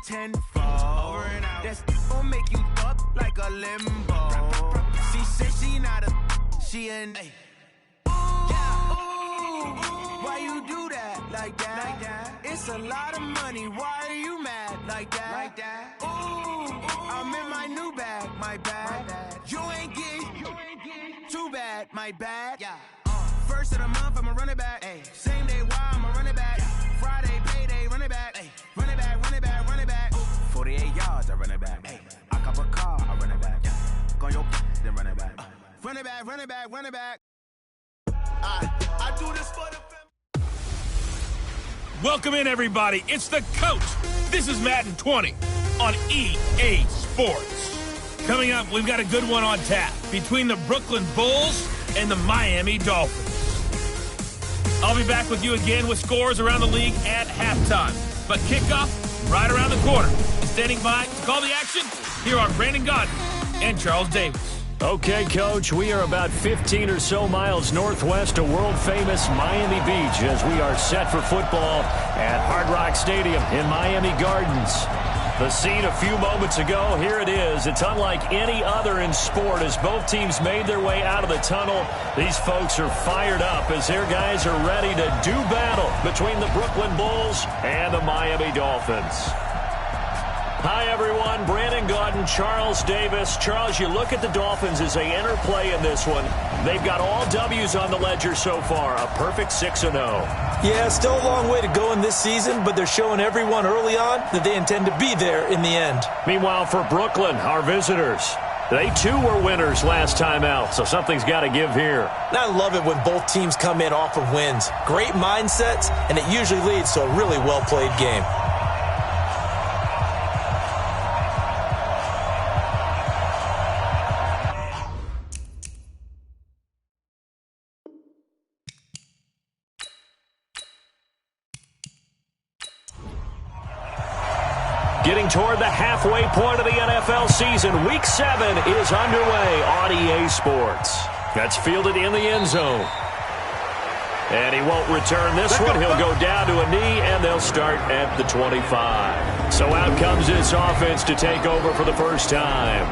tenfold. That's gon' make you up like a limbo. She said she not a, she an why you do that like that? It's a lot of money, why are you mad like that? Ooh, I'm in my new bag, my bad. You ain't getting too bad, my bad. First of the month, I'ma run it back. Same day, why I'ma run it back. Friday, payday, run it back. Run it back, run it back, run it back. 48 yards, I run it back. I cop a car, I run it back. Go on your then run it back. Run it back, run it back, run it back. I do this for the... Welcome in, everybody. It's the Coach. This is Madden 20 on EA Sports. Coming up, we've got a good one on tap between the Brooklyn Bulls and the Miami Dolphins. I'll be back with you again with scores around the league at halftime. But kickoff right around the corner. Standing by to call the action, here are Brandon Godden and Charles Davis. Okay, Coach, we are about 15 or so miles northwest of world-famous Miami Beach as we are set for football at Hard Rock Stadium in Miami Gardens. The scene a few moments ago, here it is. It's unlike any other in sport as both teams made their way out of the tunnel. These folks are fired up as their guys are ready to do battle between the Brooklyn Bulls and the Miami Dolphins. Hi, everyone. Brandon Godden, Charles Davis. Charles, you look at the Dolphins as they enter play in this one. They've got all W's on the ledger so far, a perfect 6-0. Yeah, still a long way to go in this season, but they're showing everyone early on that they intend to be there in the end. Meanwhile, for Brooklyn, our visitors, they too were winners last time out, so something's got to give here. And I love it when both teams come in off of wins. Great mindsets, and it usually leads to a really well-played game. Getting toward the halfway point of the NFL season, Week 7 is underway on EA Sports. That's fielded in the end zone. And he won't return this one. He'll go down to a knee, and they'll start at the 25. So out comes this offense to take over for the first time.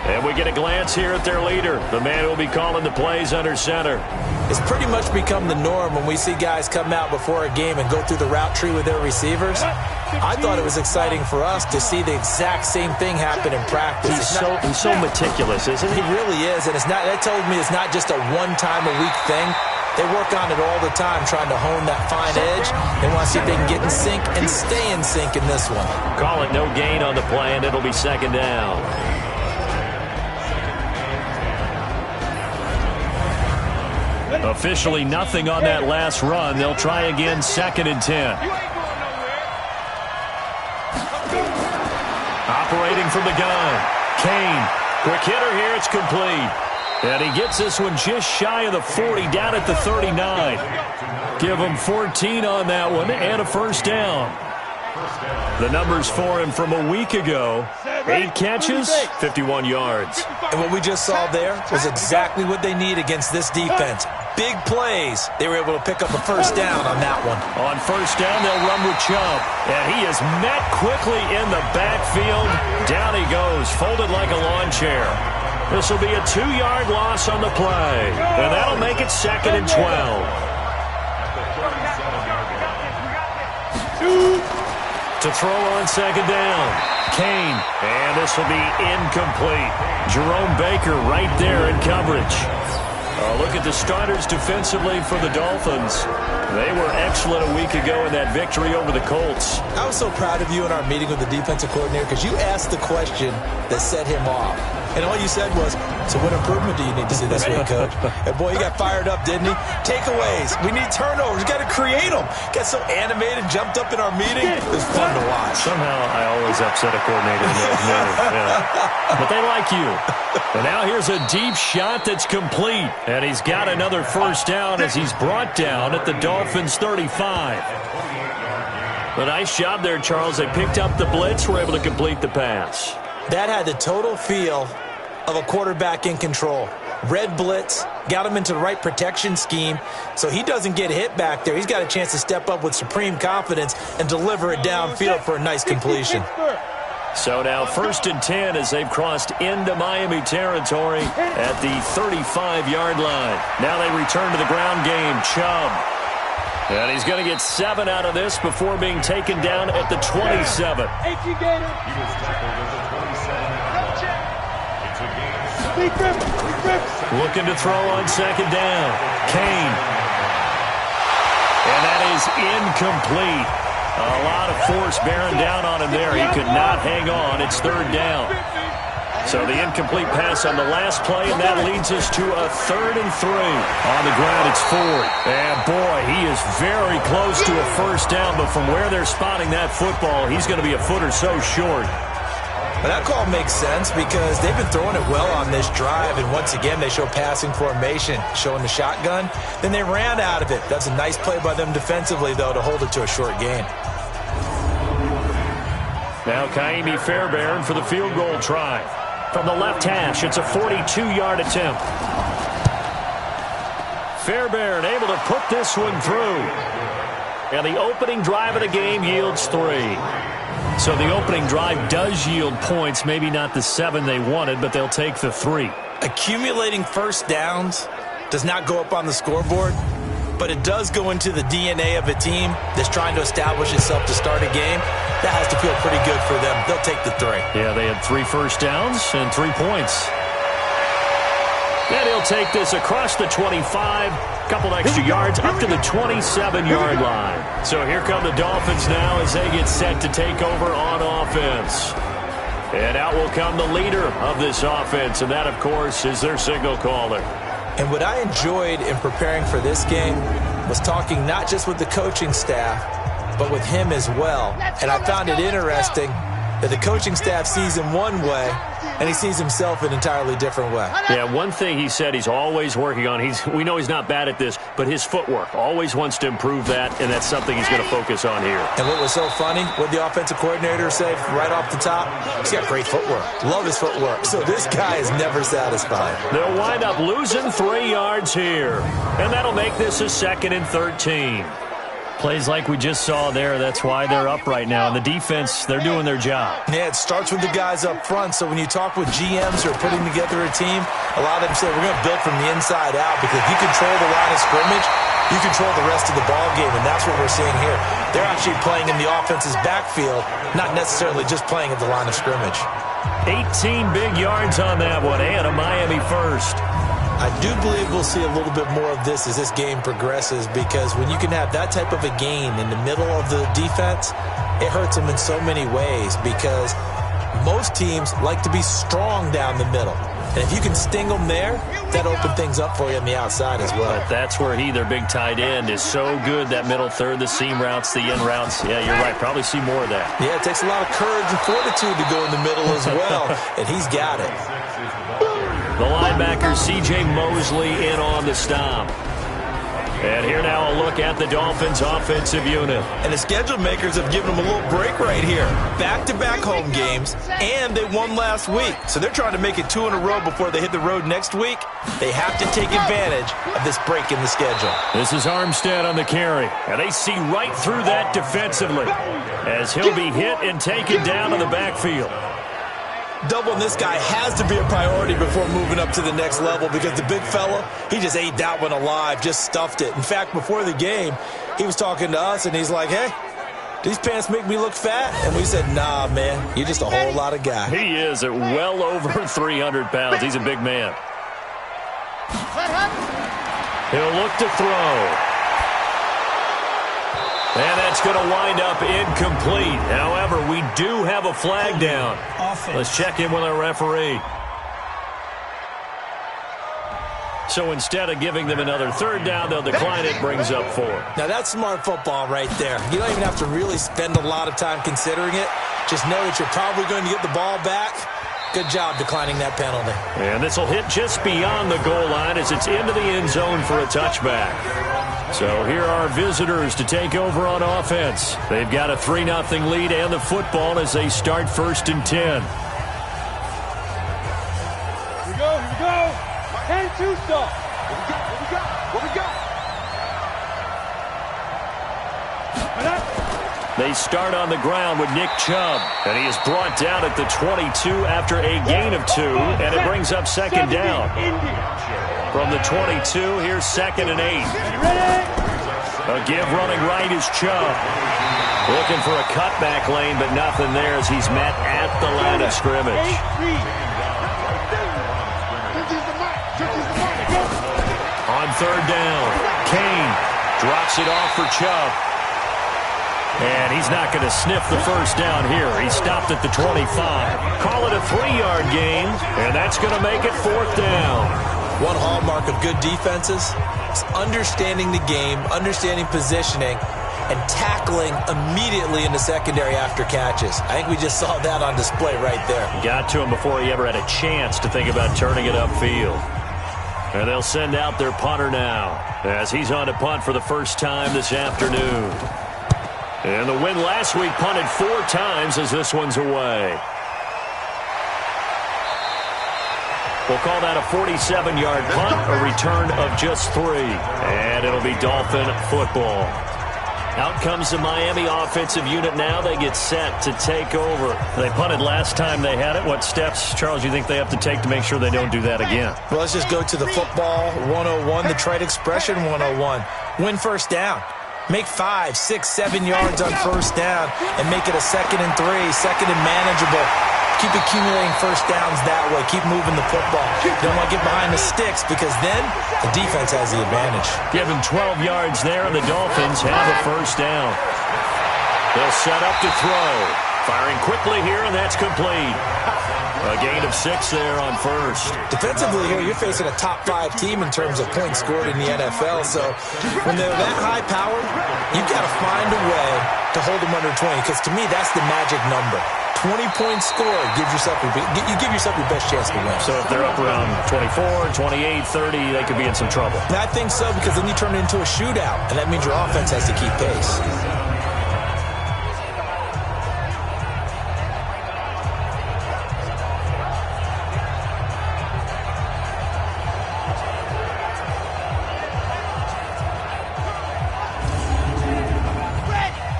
And we get a glance here at their leader, the man who will be calling the plays under center. It's pretty much become the norm when we see guys come out before a game and go through the route tree with their receivers. I thought it was exciting for us to see the exact same thing happen in practice. He's so meticulous, isn't he? He really is, and that told me it's not just a one-time-a-week thing. They work on it all the time, trying to hone that fine edge. They want to see if they can get in sync and stay in sync in this one. Call it no gain on the play, and it'll be second down. Officially nothing on that last run. They'll try again, 2nd and 10. Operating from the gun. Kane. Quick hitter here. It's complete. And he gets this one just shy of the 40, down at the 39. Give him 14 on that one and a first down. The numbers for him from a week ago. 8 catches, 51 yards. And what we just saw there was exactly what they need against this defense. Big plays. They were able to pick up a first down on that one. On first down, they'll run with Chubb. And he is met quickly in the backfield. Down he goes, folded like a lawn chair. This will be a 2-yard loss on the play. And that'll make it 2nd and 12. To throw on second down. Kane. And this will be incomplete. Jerome Baker right there in coverage. Look at the starters defensively for the Dolphins. They were excellent a week ago in that victory over the Colts. I was so proud of you in our meeting with the defensive coordinator because you asked the question that set him off. And all you said was, so what improvement do you need to see this week, Coach? And boy, he got fired up, didn't he? Takeaways. We need turnovers. We got to create them. Got so animated, jumped up in our meeting. It was fun to watch. Somehow I always upset a coordinator in those meetings. Yeah. But they like you. And now here's a deep shot that's complete. And he's got another first down as he's brought down at the Dolphins' 35. A nice job there, Charles. They picked up the blitz, were able to complete the pass. That had the total feel of a quarterback in control. Red blitz, got him into the right protection scheme, so he doesn't get hit back there. He's got a chance to step up with supreme confidence and deliver it downfield for a nice completion. So now 1st and 10 as they've crossed into Miami territory at the 35-yard line. Now they return to the ground game. Chubb. And he's going to get 7 out of this before being taken down at the 27. Looking to throw on 2nd down. Kane. And that is incomplete. A lot of force bearing down on him there. He could not hang on. It's 3rd down. So the incomplete pass on the last play, and that leads us to a 3rd and 3. On the ground, it's Ford. And boy, he is very close to a 1st down, but from where they're spotting that football, he's going to be a foot or so short. Well, that call makes sense because they've been throwing it well on this drive, and once again, they show passing formation, showing the shotgun. Then they ran out of it. That's a nice play by them defensively, though, to hold it to a short gain. Now Kaimi Fairbairn for the field goal try. From the left hash, it's a 42-yard attempt. Fairbairn able to put this one through. And the opening drive of the game yields 3. So the opening drive does yield points, maybe not the 7 they wanted, but they'll take the 3. Accumulating 1st downs does not go up on the scoreboard, but it does go into the DNA of a team that's trying to establish itself to start a game. That has to feel pretty good for them. They'll take the 3. Yeah, they had 3 first downs and 3 points. And he'll take this across the 25, couple extra yards up to the 27-yard line. So here come the Dolphins now as they get set to take over on offense. And out will come the leader of this offense, and that, of course, is their signal caller. And what I enjoyed in preparing for this game was talking not just with the coaching staff, but with him as well. And I found it interesting that the coaching staff sees him one way, and he sees himself an entirely different way. Yeah, one thing he said he's always working on, we know he's not bad at this, but his footwork, always wants to improve that, and that's something he's going to focus on here. And what was so funny, what the offensive coordinator said right off the top, he's got great footwork. Love his footwork. So this guy is never satisfied. They'll wind up losing 3 yards here, and that'll make this a 2nd and 13. Plays like we just saw there, that's why they're up right now. And the defense, they're doing their job. Yeah, it starts with the guys up front. So when you talk with GMs who are putting together a team, a lot of them say we're going to build from the inside out because if you control the line of scrimmage, you control the rest of the ball game, and that's what we're seeing here. They're actually playing in the offense's backfield, not necessarily just playing at the line of scrimmage. 18 big yards on that one, and a Miami first. I do believe we'll see a little bit more of this as this game progresses because when you can have that type of a gain in the middle of the defense, it hurts them in so many ways because most teams like to be strong down the middle. And if you can sting them there, that opens things up for you on the outside as well. But that's where their big tight end, is so good, that middle third, the seam routes, the in routes. Yeah, you're right. Probably see more of that. Yeah, it takes a lot of courage and fortitude to go in the middle as well, and he's got it. The linebacker, C.J. Mosley, in on the stop. And here now a look at the Dolphins' offensive unit. And the schedule makers have given them a little break right here. Back-to-back home games, and they won last week. So they're trying to make it 2 in a row before they hit the road next week. They have to take advantage of this break in the schedule. This is Armstead on the carry. And they see right through that defensively as he'll be hit and taken down in the backfield. Doubling this guy has to be a priority before moving up to the next level because the big fella, he just ate that one alive, just stuffed it. In fact, before the game, he was talking to us, and he's like, hey, these pants make me look fat? And we said, nah, man, you're just a whole lot of guy. He is at well over 300 pounds. He's a big man. He'll look to throw. And that's going to wind up incomplete. However, we do have a flag down. Let's check in with our referee. So instead of giving them another 3rd down, they'll decline it, brings up 4. Now that's smart football right there. You don't even have to really spend a lot of time considering it. Just know that you're probably going to get the ball back. Good job declining that penalty. And this will hit just beyond the goal line as it's into the end zone for a touchback. So here are visitors to take over on offense. They've got a 3-0 lead and the football as they start 1st and 10. Here we go, here we go. And shoot stuff. What we got? They start on the ground with Nick Chubb, and he is brought down at the 22 after a gain of 2, and it brings up second down. From the 22, here's 2nd and 8. A give running right is Chubb. Looking for a cutback lane, but nothing there as he's met at the line of scrimmage. On 3rd down, Kane drops it off for Chubb. And he's not going to sniff the first down here. He stopped at the 25. Call it a 3-yard gain, and that's going to make it 4th down. One hallmark of good defenses is understanding the game, understanding positioning, and tackling immediately in the secondary after catches. I think we just saw that on display right there. Got to him before he ever had a chance to think about turning it upfield. And they'll send out their punter now as he's on to punt for the first time this afternoon. And the win last week punted 4 times as this one's away. We'll call that a 47-yard punt, a return of just 3. And it'll be Dolphin football. Out comes the Miami offensive unit now. They get set to take over. They punted last time they had it. What steps, Charles, you think they have to take to make sure they don't do that again? Well, let's just go to the football 101, the trade expression 101. Win first down. Make 5, 6, 7 yards on first down and make it a 2nd and 3, 2nd and manageable. Keep accumulating first downs that way. Keep moving the football. You don't want to get behind the sticks because then the defense has the advantage. Give him 12 yards there, and the Dolphins have a first down. They'll set up to throw. Firing quickly here, and that's complete. A gain of 6 there on first. Defensively here, you're facing a top 5 team in terms of points scored in the NFL. So when they're that high powered, you've got to find a way to hold them under 20. Because to me, that's the magic number. 20 points scored gives yourself you give yourself your best chance to win. So if they're up around 24, 28, 30, they could be in some trouble. And I think so, because then you turn it into a shootout, and that means your offense has to keep pace.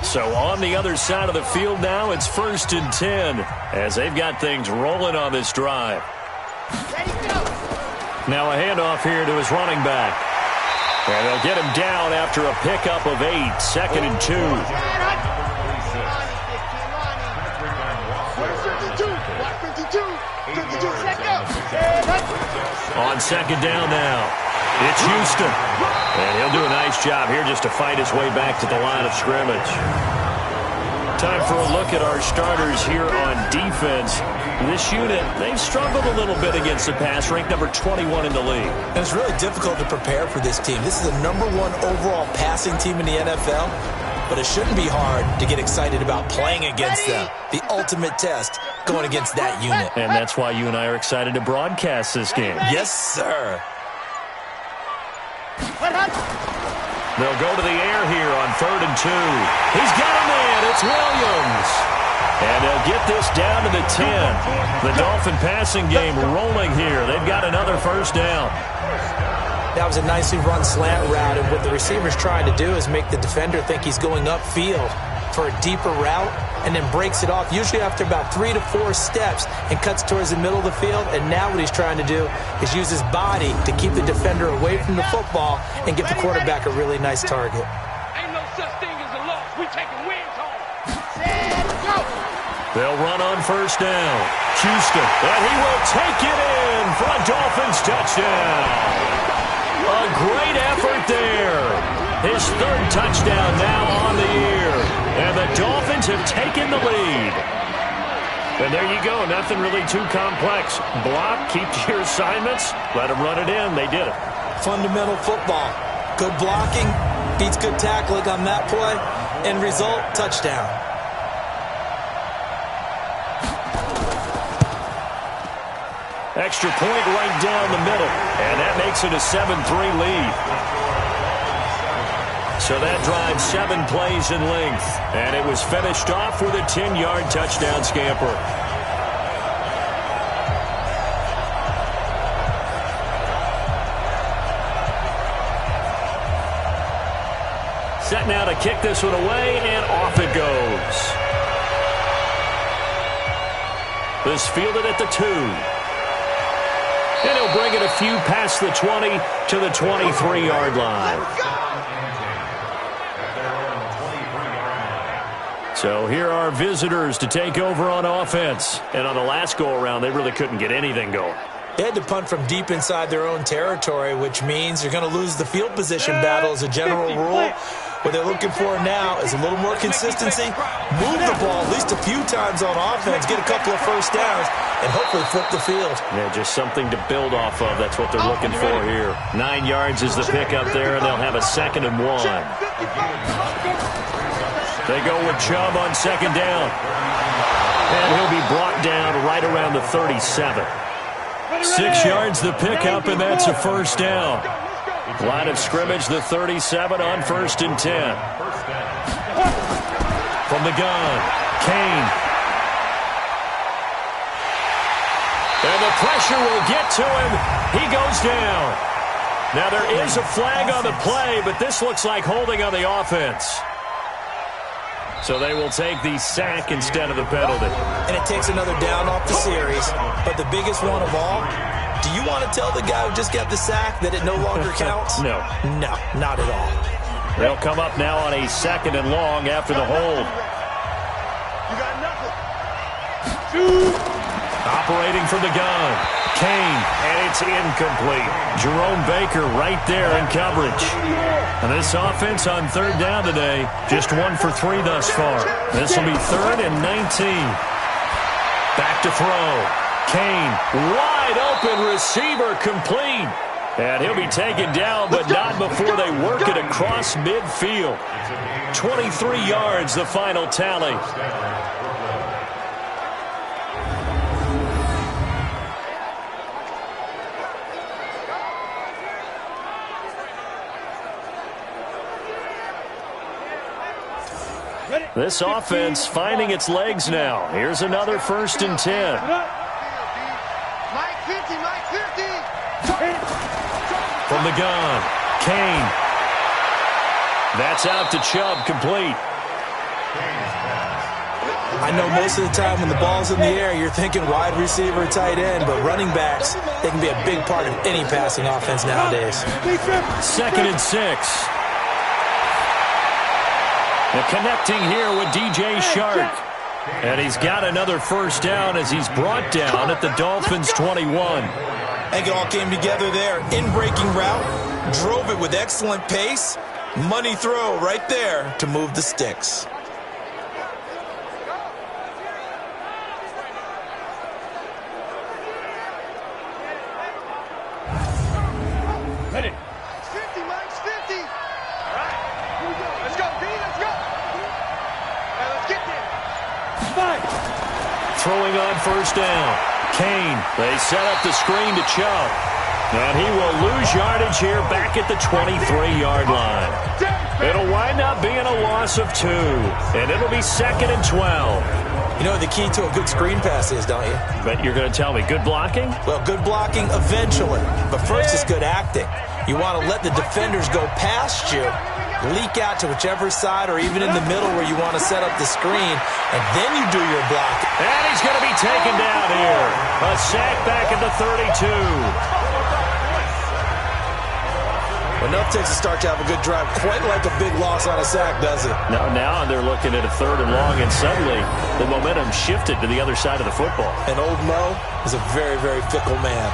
So on the other side of the field now, it's 1st and 10 as they've got things rolling on this drive. Now a handoff here to his running back. And they'll get him down after a pickup of 8, 2nd and 2. On 2nd down now, it's Houston. And he'll do a nice job here just to fight his way back to the line of scrimmage. Time for a look at our starters here on defense. This unit, they've struggled a little bit against the pass, ranked number 21 in the league. And it's really difficult to prepare for this team. This is the #1 overall passing team in the NFL, but it shouldn't be hard to get excited about playing against them. The ultimate test going against that unit. And that's why you and I are excited to broadcast this game. Yes, sir. They'll go to the air here on 3rd and 2. He's got a man. It's Williams. And they'll get this down to the 10. The Dolphin passing game rolling here. They've got another first down. That was a nicely run slant route, and what the receiver's trying to do is make the defender think he's going upfield for a deeper route and then breaks it off, usually after about 3 to 4 steps, and cuts towards the middle of the field. And now what he's trying to do is use his body to keep the defender away from the football and give the quarterback a really nice target. Ain't no such thing as a loss. We taking wins home. They'll run on first down. Houston, and he will take it in for a Dolphins touchdown. A great effort there. His 3rd touchdown now on the year. And the Dolphins have taken the lead. And there you go. Nothing really too complex. Block, keep to your assignments, let them run it in. They did it. Fundamental football. Good blocking beats good tackling on that play. End result, touchdown. Extra point right down the middle. And that makes it a 7-3 lead. So that drives 7 plays in length. And it was finished off with a 10-yard touchdown scamper. Set now to kick this one away, and off it goes. This fielded at the 2. And he'll bring it a few past the 20 to the 23-yard line. So here are visitors to take over on offense. And on the last go-around, they really couldn't get anything going. They had to punt from deep inside their own territory, which means you're going to lose the field position battle as a general rule. What they're looking for now is a little more consistency, move the ball at least a few times on offense, get a couple of first downs, and hopefully flip the field. Yeah, just something to build off of. That's what they're looking for here. 9 yards is the pick up there, and they'll have a 2nd and 1. They go with Chubb on 2nd down. And he'll be brought down right around the 37. 6 yards the pickup, and that's a first down. Line of scrimmage, the 37 on 1st and 10. From the gun, Kane. And the pressure will get to him. He goes down. Now there is a flag on the play, but this looks like holding on the offense. So they will take the sack instead of the penalty. And it takes another down off the series. But the biggest one of all, do you want to tell the guy who just got the sack that it no longer counts? No. No, not at all. They'll come up now on a 2nd and long after the hold. You got nothing. Operating from the gun, Kane, and it's incomplete. Jerome Baker right there in coverage. And this offense on 3rd down today, just 1 for 3 thus far. This will be 3rd and 19. Back to throw. Kane, wide open receiver, complete. And he'll be taken down, but not before they work it across midfield. 23 yards, the final tally. This offense finding its legs now. Here's another 1st and 10. Mike 50, Mike 50. From the gun, Kane. That's out to Chubb, complete. I know most of the time when the ball's in the air, you're thinking wide receiver, tight end, but running backs, they can be a big part of any passing offense nowadays. 2nd and 6. And connecting here with DJ Shark. And he's got another first down as he's brought down at the Dolphins' 21. I think it all came together there. In-breaking route, drove it with excellent pace. Money throw right there to move the sticks. Ready. 50, Mike's 50. All right. Here we go. Let's go, B. Let's go. All right, let's get there. Throwing on first down. Kane. They set up the screen to Chubb. And he will lose yardage here back at the 23-yard line. It'll wind up being a loss of 2. And it'll be 2nd and 12. You know what the key to a good screen pass is, don't you? But you're going to tell me good blocking? Well, good blocking eventually. But first is good acting. You want to let the defenders go past you, leak out to whichever side or even in the middle where you want to set up the screen, and then you do your blocking. And he's going to be taken down here. A sack back at the 32. Enough takes a start to have a good drive. Quite like a big loss on a sack, does it? Now they're looking at a 3rd and long, and suddenly the momentum shifted to the other side of the football. And old Mo is a very, very fickle man.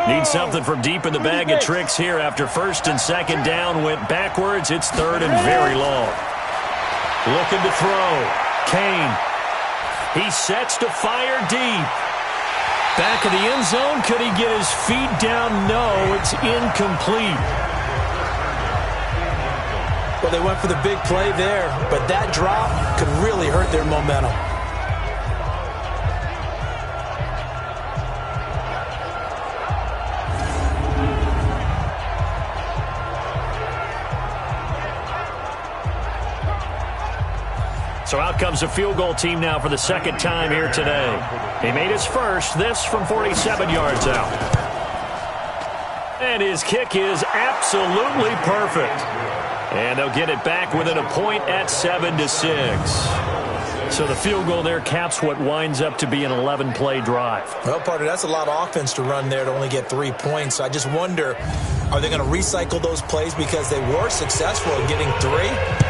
Need something from deep in the bag of tricks here after 1st and 2nd down. Went backwards. It's 3rd and very long. Looking to throw. Kane. He sets to fire deep. Back of the end zone. Could he get his feet down? No, it's incomplete. Well, they went for the big play there, but that drop could really hurt their momentum. So out comes the field goal team now for the second time here today. He made his first, this from 47 yards out. And his kick is absolutely perfect. And they'll get it back within a point at 7-6. So the field goal there caps what winds up to be an 11-play drive. Well, partner, that's a lot of offense to run there to only get 3 points. So I just wonder, are they going to recycle those plays because they were successful in getting 3?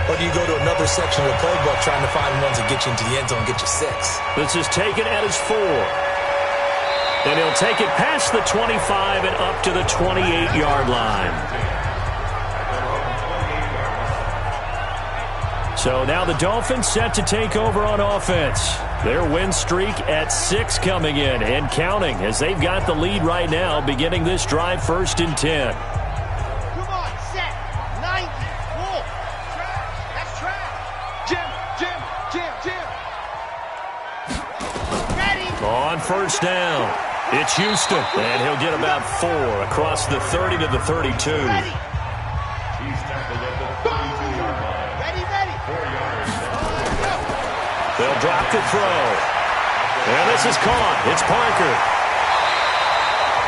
Or do you go to another section of the playbook trying to find ones that get you into the end zone and get you 6? This is taken at his 4. And he'll take it past the 25 and up to the 28-yard line. So now the Dolphins set to take over on offense. Their win streak at 6 coming in and counting as they've got the lead right now beginning this drive 1st and 10. Come on, set. 90. Cool. Trash. That's trash. Jim. Ready. On 1st down, it's Houston. And he'll get about 4 across the 30 to the 32. Ready. They'll drop to throw. And this is caught. It's Parker.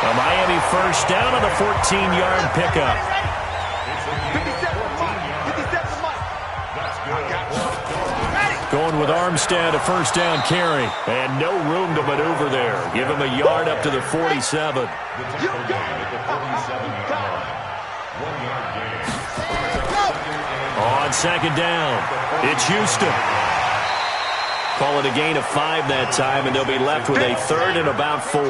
A Miami 1st down on the 14-yard pickup. 57 Going with Armstead, a 1st down carry. And no room to maneuver there. Give him a yard up to the 47. On 2nd down, it's Houston. Call it a gain of 5 that time, and they'll be left with a 3rd and about 4. That's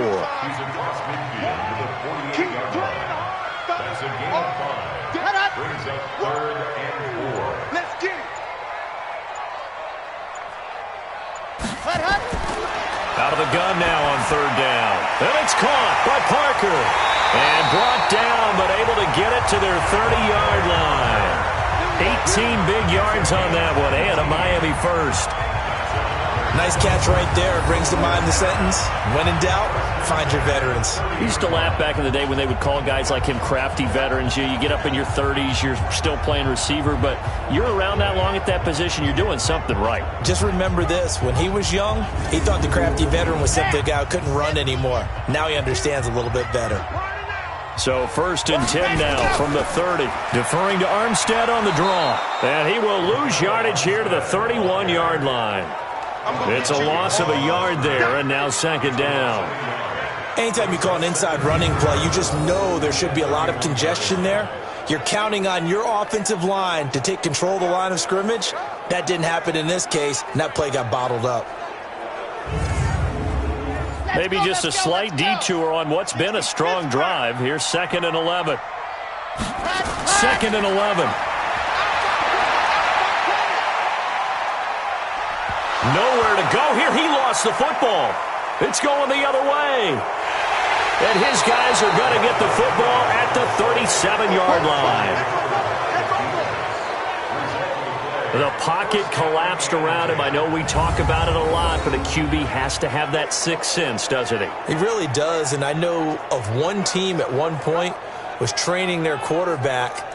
a gain of 5. Brings up 3rd and 4. Let's get it. Out of the gun now on 3rd down. And it's caught by Parker. And brought down, but able to get it to their 30-yard line. 18 big yards on that one, and a Miami 1st. Nice catch right there. Brings to mind the sentence, when in doubt, find your veterans. We used to laugh back in the day when they would call guys like him crafty veterans. You get up in your 30s, you're still playing receiver, but you're around that long at that position, you're doing something right. Just remember this. When he was young, he thought the crafty veteran was simply a guy who couldn't run anymore. Now he understands a little bit better. So 1st and 10 now from the 30. Deferring to Armstead on the draw. And he will lose yardage here to the 31-yard line. It's a loss of a yard there, and now 2nd down. Anytime you call an inside running play, you just know there should be a lot of congestion there. You're counting on your offensive line to take control of the line of scrimmage. That didn't happen in this case, and that play got bottled up. Maybe just a slight detour on what's been a strong drive. Here's 2nd and 11. 2nd and 11. Nowhere to go here. He lost the football. It's going the other way. And his guys are going to get the football at the 37-yard line. The pocket collapsed around him. I know we talk about it a lot, but a QB has to have that 6th sense, doesn't he? He really does, and I know of one team at one point was training their quarterback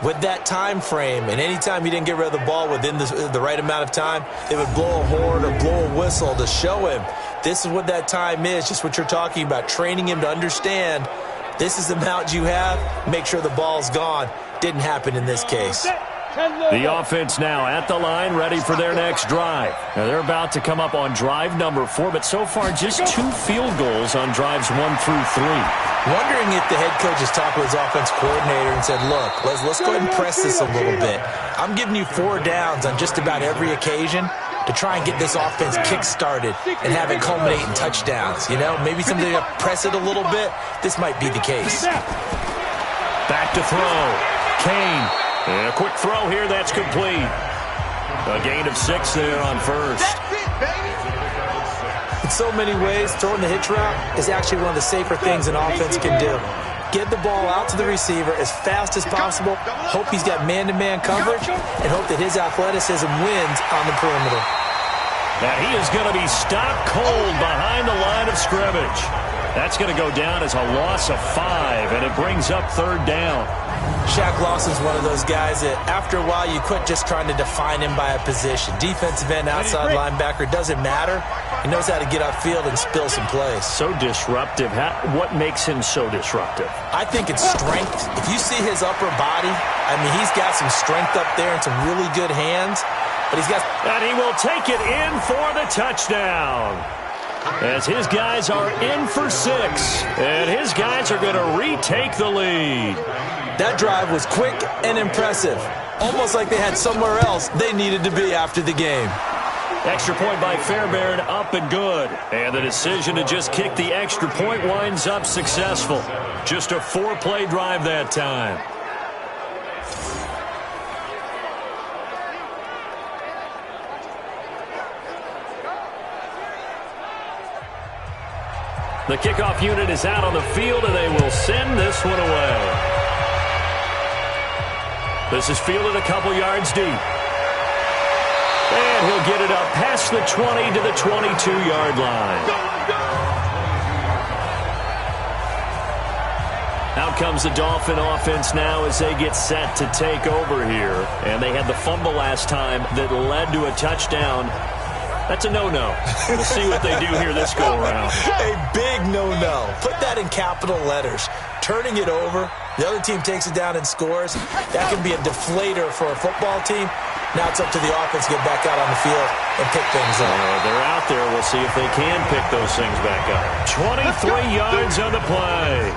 with that time frame, and anytime he didn't get rid of the ball within the right amount of time, they would blow a horn or blow a whistle to show him this is what that time is, just what you're talking about, training him to understand this is the amount you have, make sure the ball's gone. Didn't happen in this case. The offense now at the line, ready for their next drive. Now they're about to come up on drive number 4, but so far just 2 field goals on drives 1 through 3. Wondering if the head coach has talked with his offense coordinator and said, look, let's go ahead and press this a little bit. I'm giving you 4 downs on just about every occasion to try and get this offense kick-started and have it culminate in touchdowns. You know, maybe something to press it a little bit. This might be the case. Back to throw. Kane. And a quick throw here, that's complete. A gain of 6 there on 1st. In so many ways, throwing the hitch route is actually one of the safer things an offense can do. Get the ball out to the receiver as fast as possible, hope he's got man-to-man coverage, and hope that his athleticism wins on the perimeter. Now he is going to be stopped cold behind the line of scrimmage. That's going to go down as a loss of 5, and it brings up third down. Shaq Lawson's one of those guys that after a while you quit just trying to define him by a position. Defensive end, outside linebacker, doesn't matter. He knows how to get upfield and spill some plays. So disruptive. What makes him so disruptive? I think it's strength. If you see his upper body, I mean, he's got some strength up there and some really good hands. But he's got... And he will take it in for the touchdown. As his guys are in for 6. And his guys are going to retake the lead. That drive was quick and impressive. Almost like they had somewhere else they needed to be after the game. Extra point by Fairbairn, up and good. And the decision to just kick the extra point winds up successful. Just a 4-play drive that time. The kickoff unit is out on the field, and they will send this one away. This is fielded a couple yards deep. And he'll get it up past the 20 to the 22-yard line. Out comes the Dolphin offense now as they get set to take over here. And they had the fumble last time that led to a touchdown. That's a no-no. We'll see what they do here this go-around. A big no-no. Put that in capital letters. Turning it over, the other team takes it down and scores. That can be a deflator for a football team. Now it's up to the offense to get back out on the field and pick things up. They're out there. We'll see if they can pick those things back up. 23 yards on the play.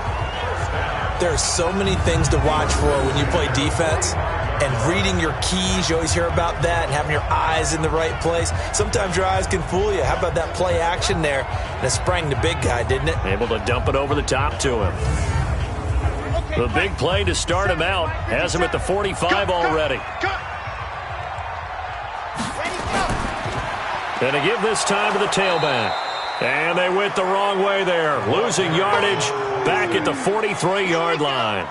There are so many things to watch for when you play defense. And reading your keys, you always hear about that, and having your eyes in the right place. Sometimes your eyes can fool you. How about that play action there? And it sprang the big guy, didn't it? Able to dump it over the top to him. The big play to start him out has him at the 45 already. And to give this time to the tailback. And they went the wrong way there. Losing yardage back at the 43-yard line.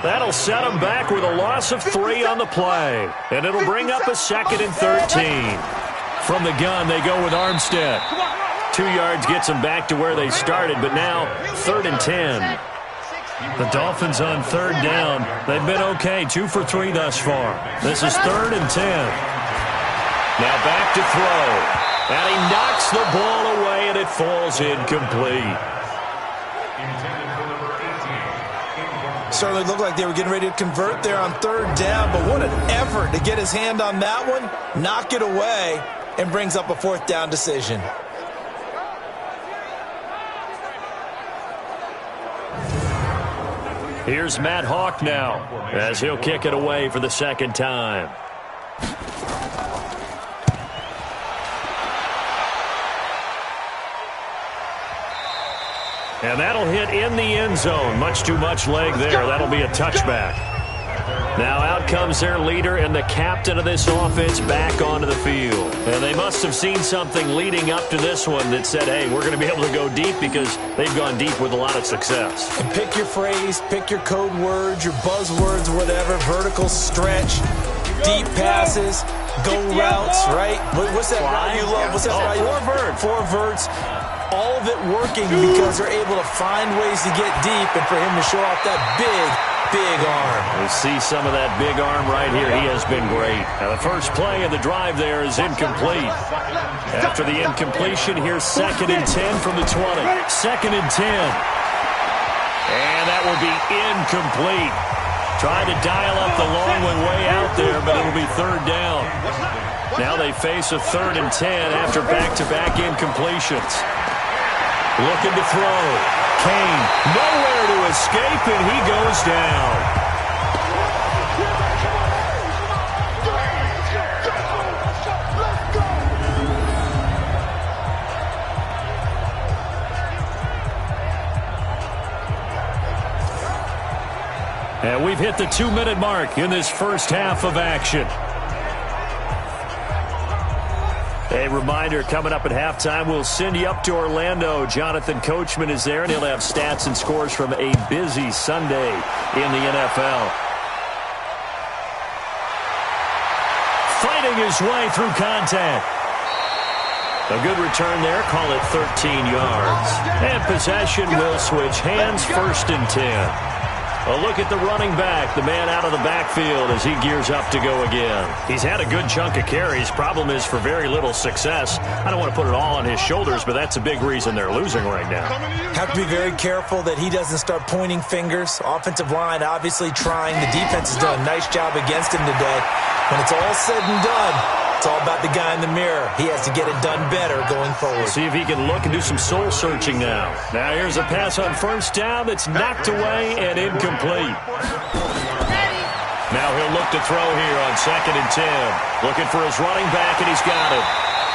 That'll set them back with a loss of 3 on the play. And it'll bring up a 2nd and 13. From the gun, they go with Armstead. 2 yards gets them back to where they started, but now 3rd and 10. The Dolphins on 3rd down. They've been okay, 2 for 3 thus far. This is 3rd and 10. Now back to throw. And he knocks the ball away, and it falls incomplete. Certainly looked like they were getting ready to convert there on 3rd down, but what an effort to get his hand on that one, knock it away, and brings up a 4th down decision. Here's Matt Hawk now, as he'll kick it away for the 2nd time. And that'll hit in the end zone. Much too much leg there. That'll be a touchback. Now out comes their leader and the captain of this offense back onto the field. And they must have seen something leading up to this one that said, hey, we're going to be able to go deep because they've gone deep with a lot of success. And pick your phrase, pick your code words, your buzzwords, whatever, vertical stretch, deep passes, go routes, right? What's that route you love? What's that route you love? 4 verts. All of it working because they're able to find ways to get deep and for him to show off that big arm. We see some of that big arm right here. He has been great. Now the first play of the drive there is incomplete. After the incompletion, here's 2nd and 10 from the 20. 2nd and 10. And that will be incomplete. Tried to dial up the long one way out there, but it'll be 3rd down. Now they face a 3rd and 10 after back-to-back incompletions. Looking to throw. Kane, nowhere to escape, and he goes down. And we've hit the 2-minute mark in this first half of action. A reminder, coming up at halftime, we'll send you up to Orlando. Jonathan Coachman is there, and he'll have stats and scores from a busy Sunday in the NFL. Fighting his way through contact. A good return there. Call it 13 yards. And possession will switch hands, 1st and 10. A look at the running back, the man out of the backfield as he gears up to go again. He's had a good chunk of carries. Problem is for very little success. I don't want to put it all on his shoulders, but that's a big reason they're losing right now. Have to be very careful that he doesn't start pointing fingers. Offensive line obviously trying. The defense has done a nice job against him today. When it's all said and done, it's all about the guy in the mirror. He has to get it done better going forward. See if he can look and do some soul searching now. Now here's a pass on 1st down that's knocked away and incomplete. Now he'll look to throw here on 2nd and 10. Looking for his running back, and he's got it.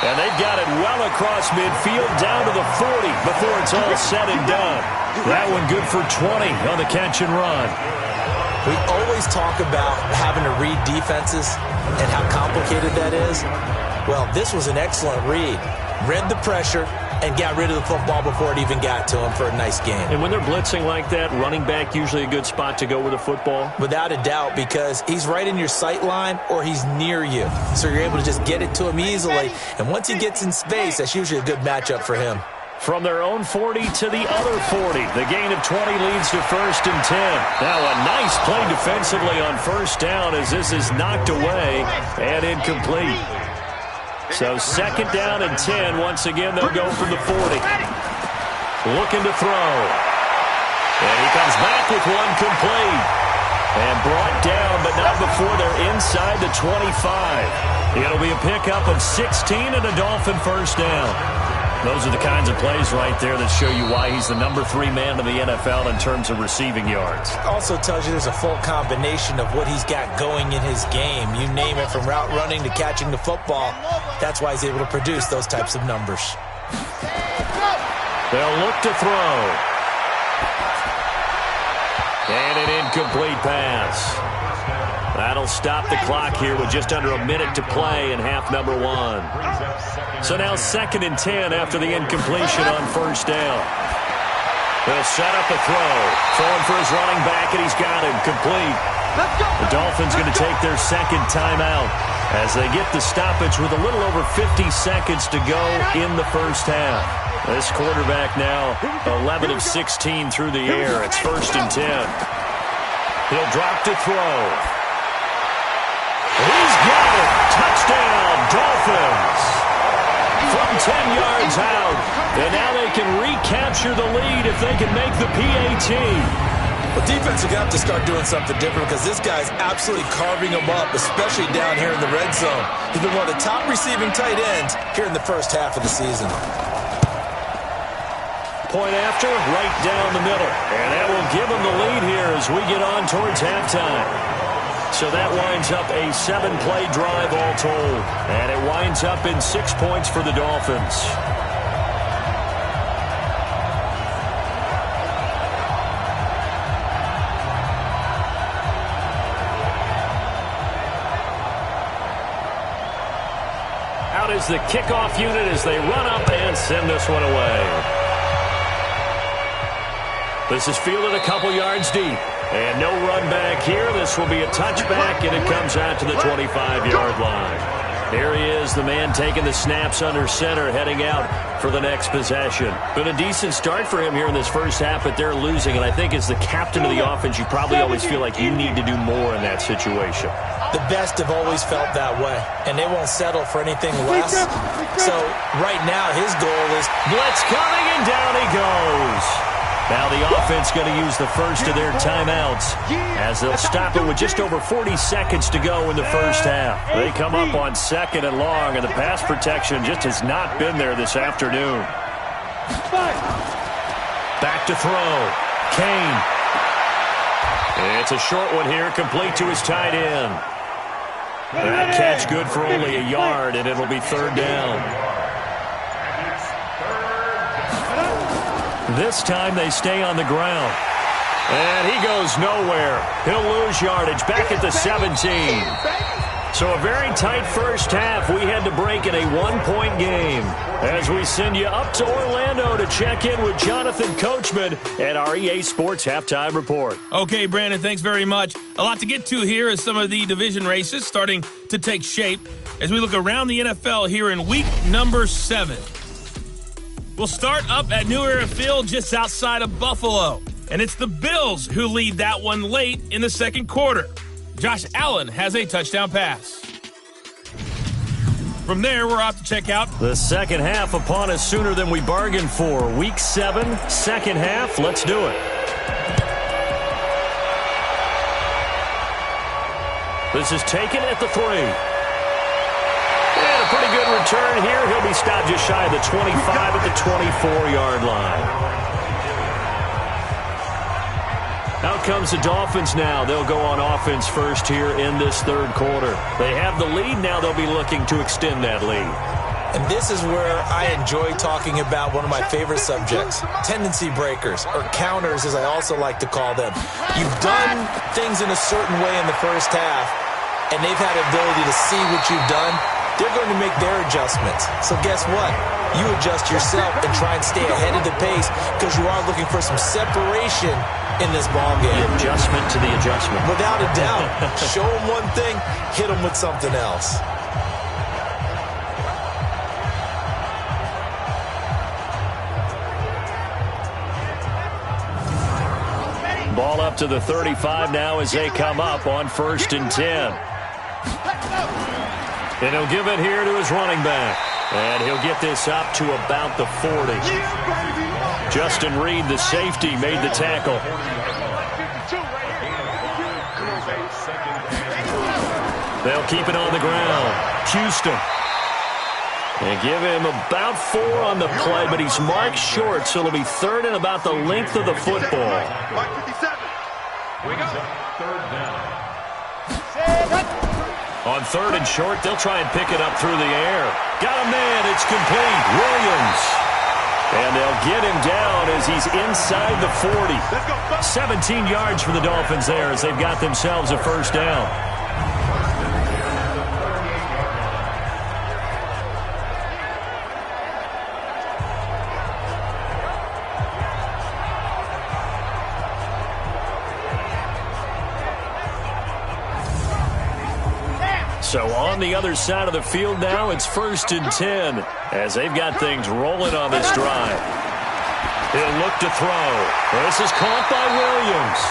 And they've got it well across midfield down to the 40 before it's all said and done. That one good for 20 on the catch and run. We always talk about having to read defenses and how complicated that is. Well, this was an excellent read. Read the pressure and got rid of the football before it even got to him for a nice game. And when they're blitzing like that, running back usually a good spot to go with the football? Without a doubt, because he's right in your sight line or he's near you. So you're able to just get it to him easily. And once he gets in space, that's usually a good matchup for him. From their own 40 to the other 40. The gain of 20 leads to 1st and 10. Now a nice play defensively on 1st down as this is knocked away and incomplete. So 2nd down and 10. Once again, they'll go from the 40. Looking to throw. And he comes back with one complete. And brought down, but not before they're inside the 25. It'll be a pickup of 16 and a Dolphin 1st down. Those are the kinds of plays right there that show you why he's the number 3 man in the NFL in terms of receiving yards. Also tells you there's a full combination of what he's got going in his game. You name it, from route running to catching the football. That's why he's able to produce those types of numbers. They'll look to throw. And an incomplete pass. That'll stop the clock here with just under a minute to play in half number 1. So now 2nd and 10 after the incompletion on 1st down. They'll set up a throw. Throwing for his running back, and he's got him complete. The Dolphins going to take their 2nd timeout as they get the stoppage with a little over 50 seconds to go in the 1st half. This quarterback now 11 of 16 through the air. It's 1st and 10. He'll drop to throw. He's got it. Touchdown, Dolphins. From 10 yards out. And now they can recapture the lead if they can make the PAT. Well, defense are going to have to start doing something different because this guy's absolutely carving them up, especially down here in the red zone. He's been one of the top receiving tight ends here in the 1st half of the season. Point after, right down the middle. And that will give them the lead here as we get on towards halftime. So that winds up a 7-play drive all told. And it winds up in 6 points for the Dolphins. Out is the kickoff unit as they run up and send this one away. This is fielded a couple yards deep. And no run back here. This will be a touchback, and it comes out to the 25-yard line. There he is, the man taking the snaps under center, heading out for the next possession. Been a decent start for him here in this 1st half, but they're losing. And I think as the captain of the offense, you probably always feel like you need to do more in that situation. The best have always felt that way, and they won't settle for anything less. So right now his goal is blitz coming, and down he goes. Now the offense going to use the first of their timeouts as they'll stop it with just over 40 seconds to go in the 1st half. They come up on 2nd and long, and the pass protection just has not been there this afternoon. Back to throw. Kane. It's a short one here, complete to his tight end. That catch good for only a yard, and it'll be 3rd down. This time they stay on the ground. And he goes nowhere. He'll lose yardage back at the 17. So a very tight first half. We had to break in a one-point game as we send you up to Orlando to check in with Jonathan Coachman at our EA Sports Halftime Report. Okay, Brandon, thanks very much. A lot to get to here as some of the division races starting to take shape as we look around the NFL here in week number 7. We'll start up at New Era Field just outside of Buffalo. And it's the Bills who lead that one late in the second quarter. Josh Allen has a touchdown pass. From there, we're off to check out the second half upon us sooner than we bargained for. Week 7, second half. Let's do it. This is taken at the 3. And a pretty good return here. He'll be stopped just shy of the 25 at the 24-yard line. Out comes the Dolphins now. They'll go on offense first here in this third quarter. They have the lead. Now they'll be looking to extend that lead. And this is where I enjoy talking about one of my favorite subjects, tendency breakers, or counters as I also like to call them. You've done things in a certain way in the first half, and they've had the ability to see what you've done. They're going to make their adjustments. So guess what? You adjust yourself and try and stay ahead of the pace because you are looking for some separation in this ball game. The adjustment to the adjustment. Without a doubt. Show them one thing, hit them with something else. Ball up to the 35 now as they come up on 1st and 10. And he'll give it here to his running back. And he'll get this up to about the 40. Justin Reed, the safety, made the tackle. They'll keep it on the ground. Houston. And give him about 4 on the play, but he's marked short, so it'll be 3rd and about the length of the football. On 3rd and short, they'll try and pick it up through the air. Got a man. It's complete. Williams. And they'll get him down as he's inside the 40. 17 yards for the Dolphins there as they've got themselves a first down. So on the other side of the field now, it's 1st and 10 as they've got things rolling on this drive. He'll look to throw. This is caught by Williams.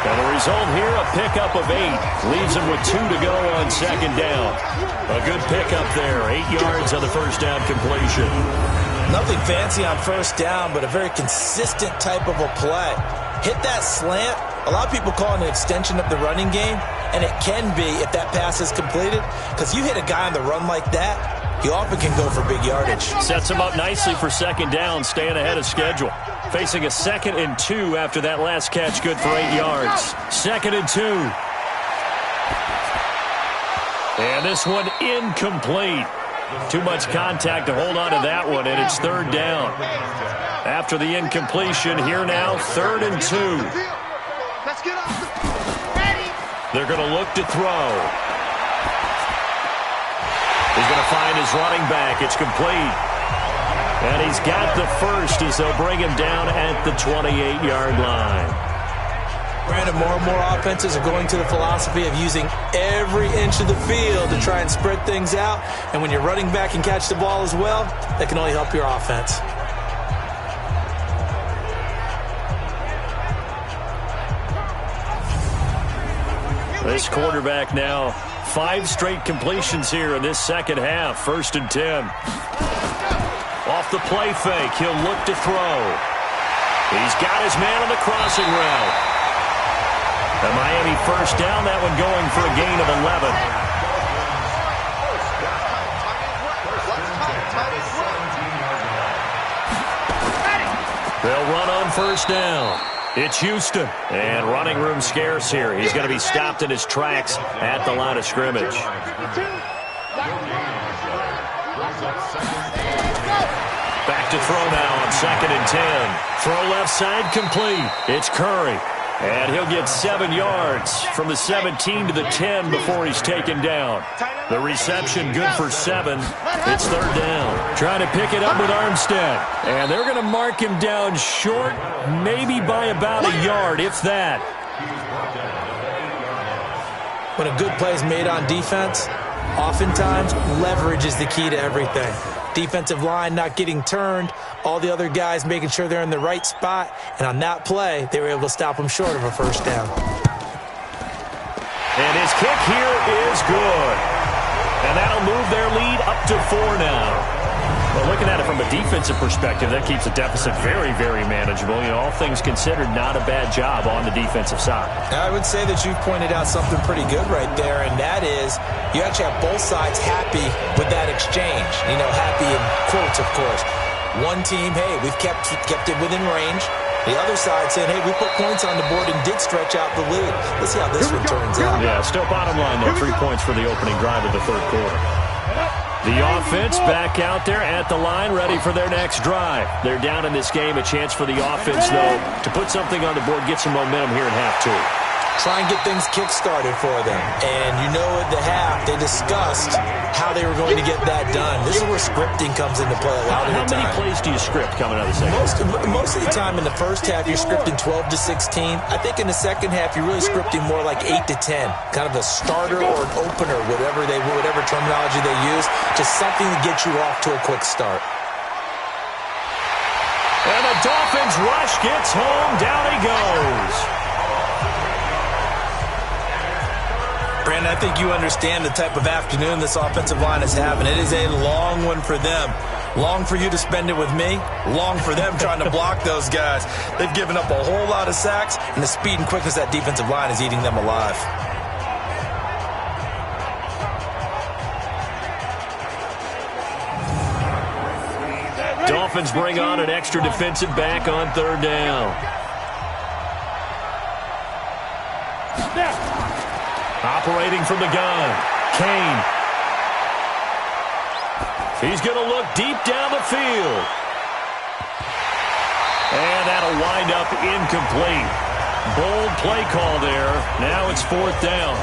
And the result here, a pickup of 8. Leaves him with 2 to go on 2nd down. A good pickup there. 8 yards on the first down completion. Nothing fancy on first down, but a very consistent type of a play. Hit that slant. A lot of people call it an extension of the running game. And it can be if that pass is completed, because you hit a guy on the run like that, he often can go for big yardage. Sets him up nicely for 2nd down, staying ahead of schedule. Facing a 2nd and 2 after that last catch, good for 8 yards. 2nd and 2. And this one incomplete. Too much contact to hold on to that one, and it's 3rd down. After the incompletion, here now, 3rd and 2. They're going to look to throw. He's going to find his running back. It's complete. And he's got the first as they'll bring him down at the 28-yard line. Brandon, more and more offenses are going to the philosophy of using every inch of the field to try and spread things out. And when you're running back and catch the ball as well, that can only help your offense. This quarterback now, 5 straight completions here in this second half. 1st and 10. Off the play fake, he'll look to throw. He's got his man on the crossing route. The Miami first down, that one going for a gain of 11. They'll run on first down. It's Houston, and running room scarce here. He's going to be stopped in his tracks at the line of scrimmage. Back to throw now on 2nd and 10. Throw left side complete. It's Curry. And he'll get 7 yards from the 17 to the 10 before he's taken down. The reception good for 7. It's 3rd down. Trying to pick it up with Armstead. And they're going to mark him down short, maybe by about a yard, if that. When a good play is made on defense, oftentimes leverage is the key to everything. Defensive line not getting turned, all the other guys making sure they're in the right spot, and on that play, they were able to stop them short of a 1st down. And his kick here is good. And that'll move their lead up to 4 now. Well, looking at it from a defensive perspective, that keeps the deficit very, very manageable. You know, all things considered, not a bad job on the defensive side. I would say that you've pointed out something pretty good right there, and that is you actually have both sides happy with that exchange. You know, happy in quotes, of course. One team, hey, we've kept it within range. The other side saying, hey, we put points on the board and did stretch out the lead. Let's see how this one turns out. Yeah, still bottom line, though. 3 points for the opening drive of the 3rd quarter. The offense back out there at the line, ready for their next drive. They're down in this game. A chance for the offense, though, to put something on the board, get some momentum here in half 2. Try and get things kick-started for them. And you know at the half, they discussed how they were going to get that done. This is where scripting comes into play a lot of the time. How many plays do you script coming out of the second? Most of the time in the first half, you're scripting 12 to 16. I think in the second half, you're really scripting more like 8 to 10. Kind of a starter or an opener, whatever terminology they use. Just something to get you off to a quick start. And the Dolphins rush gets home. Down he goes. Brandon, I think you understand the type of afternoon this offensive line is having. It is a long one for them. Long for you to spend it with me. Long for them trying to block those guys. They've given up a whole lot of sacks, and the speed and quickness of that defensive line is eating them alive. Dolphins bring on an extra defensive back on 3rd down. Operating from the gun, Kane. He's going to look deep down the field. And that'll wind up incomplete. Bold play call there. Now it's 4th down.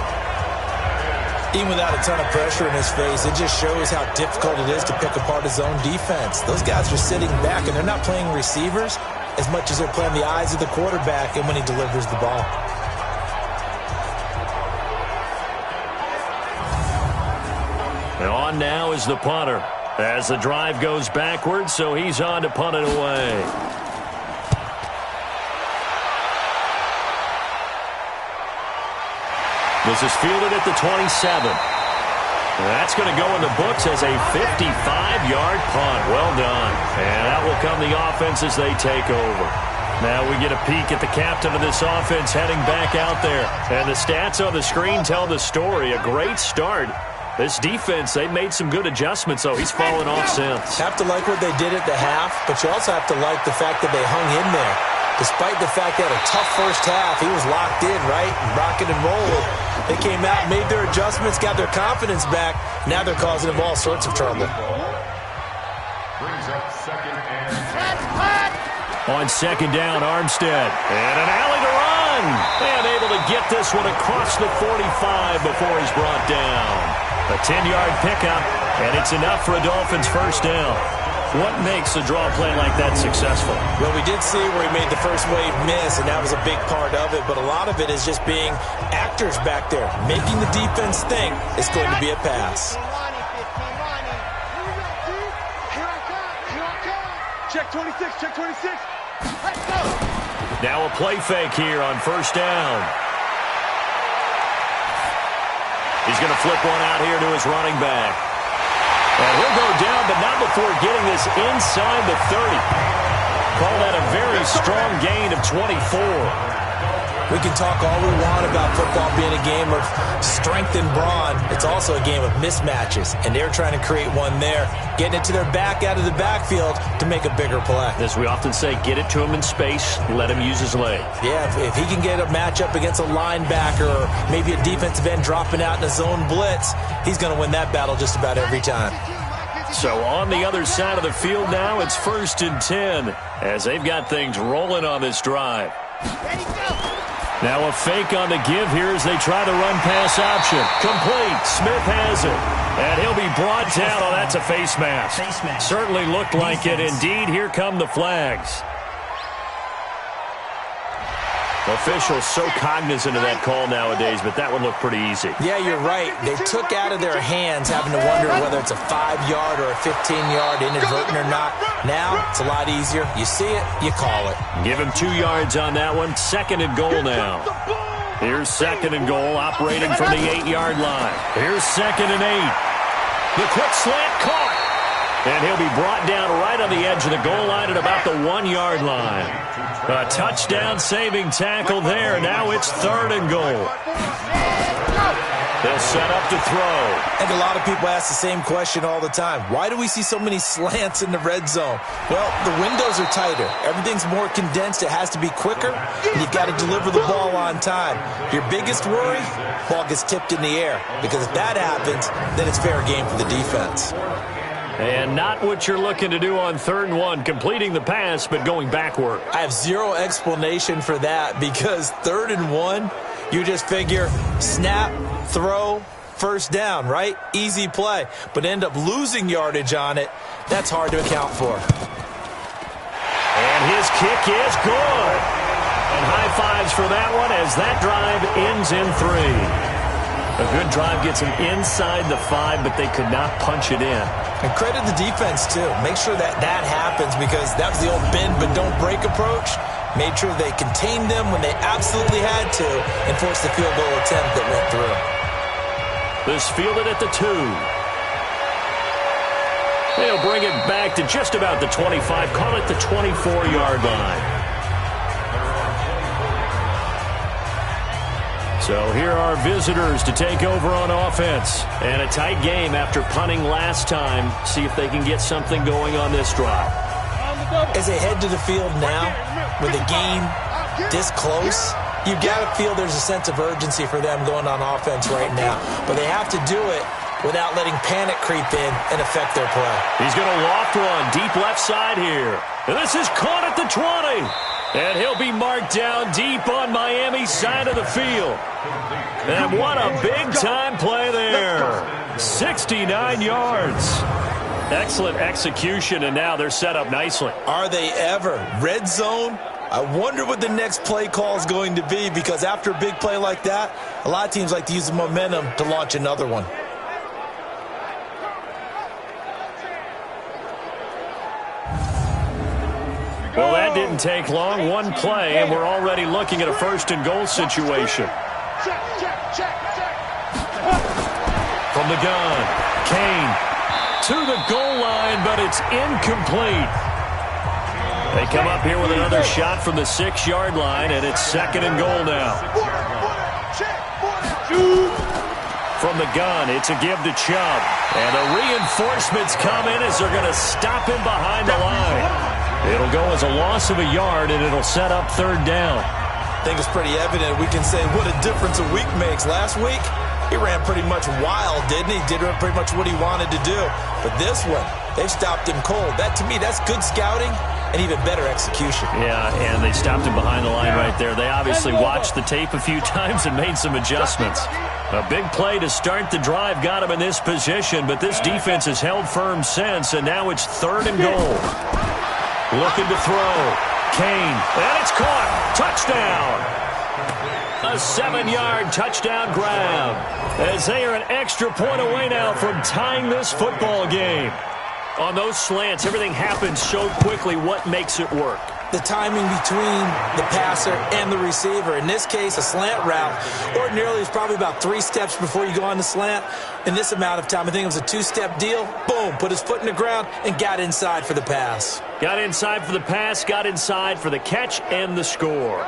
Even without a ton of pressure in his face, it just shows how difficult it is to pick apart his own defense. Those guys are sitting back, and they're not playing receivers as much as they're playing the eyes of the quarterback and when he delivers the ball. And on now is the punter as the drive goes backwards, so he's on to punt it away. This is fielded at the 27. That's going to go in the books as a 55-yard punt. Well done. And that will come the offense as they take over. Now we get a peek at the captain of this offense heading back out there. And the stats on the screen tell the story. A great start. This defense, they've made some good adjustments, so he's fallen off since. Have to like what they did at the half, but you also have to like the fact that they hung in there. Despite the fact they had a tough first half, he was locked in, right? Rocking and rolling. They came out, made their adjustments, got their confidence back. Now they're causing them all sorts of trouble. On 2nd down, Armstead. And an alley to run. And able to get this one across the 45 before he's brought down. A 10-yard pickup, and it's enough for a Dolphins 1st down. What makes a draw play like that successful? Well, we did see where he made the first wave miss, and that was a big part of it. But a lot of it is just being actors back there, making the defense think it's going to be a pass. Check 26, check 26. Let's go. Now a play fake here on 1st down. He's going to flip one out here to his running back. And he'll go down, but not before getting this inside the 30. Call that a very strong gain of 24. We can talk all we want about football being a game of strength and brawn. It's also a game of mismatches, and they're trying to create one there, getting it to their back out of the backfield to make a bigger play. As we often say, get it to him in space, let him use his leg. Yeah, if he can get a matchup against a linebacker or maybe a defensive end dropping out in a zone blitz, he's going to win that battle just about every time. So on the other side of the field now, it's 1st and 10 as they've got things rolling on this drive. Ready, go. Now a fake on the give here as they try the run-pass option. Complete. Smith has it. And he'll be brought down. Oh, that's a face mask. Certainly looked like it. Indeed, here come the flags. Officials so cognizant of that call nowadays, but that would look pretty easy. Yeah, you're right. They took out of their hands having to wonder whether it's a 5-yard or a 15-yard, inadvertent or not. Now, it's a lot easier. You see it, you call it. Give him 2 yards on that one. 2nd and goal now. Here's 2nd and goal, operating from the 8-yard line. Here's 2nd and 8. The quick slant caught. And he'll be brought down right on the edge of the goal line at about the 1-yard line. A touchdown-saving tackle there. Now it's 3rd and goal. They'll set up to throw. I think a lot of people ask the same question all the time. Why do we see so many slants in the red zone? Well, the windows are tighter. Everything's more condensed. It has to be quicker, and you've got to deliver the ball on time. Your biggest worry, ball gets tipped in the air, because if that happens, then it's fair game for the defense. And not what you're looking to do on 3rd and 1, completing the pass, but going backward. I have zero explanation for that, because 3rd and 1, you just figure snap, throw, first down, right? Easy play. But end up losing yardage on it. That's hard to account for. And his kick is good. And high fives for that one as that drive ends in 3. A good drive gets them inside the 5, but they could not punch it in. And credit the defense, too. Make sure that happens, because that was the old bend but don't break approach. Made sure they contained them when they absolutely had to and forced the field goal attempt that went through. This fielded at the 2. They'll bring it back to just about the 25. Call it the 24-yard line. So here are visitors to take over on offense. And a tight game after punting last time. See if they can get something going on this drive. As they head to the field now, with the game this close, you've got to feel there's a sense of urgency for them going on offense right now. But they have to do it without letting panic creep in and affect their play. He's going to loft one deep left side here. And this is caught at the 20. And he'll be marked down deep on Miami's side of the field. And what a big-time play there. 69 yards. Excellent execution, and now they're set up nicely. Are they ever? Red zone? I wonder what the next play call is going to be, because after a big play like that, a lot of teams like to use the momentum to launch another one. Well, that didn't take long. One play, and we're already looking at a 1st and goal situation. From the gun, Kane to the goal line, but it's incomplete. They come up here with another shot from the 6-yard line, and it's 2nd and goal now. From the gun, it's a give to Chubb. And the reinforcements come in as they're going to stop him behind the line. It'll go as a loss of a yard, and it'll set up 3rd down. I think it's pretty evident. We can say what a difference a week makes. Last week, he ran pretty much wild, didn't he? Did pretty much what he wanted to do. But this one, they've stopped him cold. That, to me, that's good scouting and even better execution. Yeah, and they stopped him behind the line right there. They obviously watched the tape a few times and made some adjustments. A big play to start the drive got him in this position, but this defense has held firm since, and now it's 3rd and goal. Looking to throw. Kane. And it's caught. Touchdown. A 7-yard touchdown grab. As they are an extra point away now from tying this football game. On those slants, everything happens so quickly. What makes it work? The timing between the passer and the receiver. In this case, a slant route. Ordinarily, it's probably about 3 steps before you go on the slant. In this amount of time, I think it was a 2-step deal. Boom, put his foot in the ground and got inside for the pass. Got inside for the pass, got inside for the catch and the score.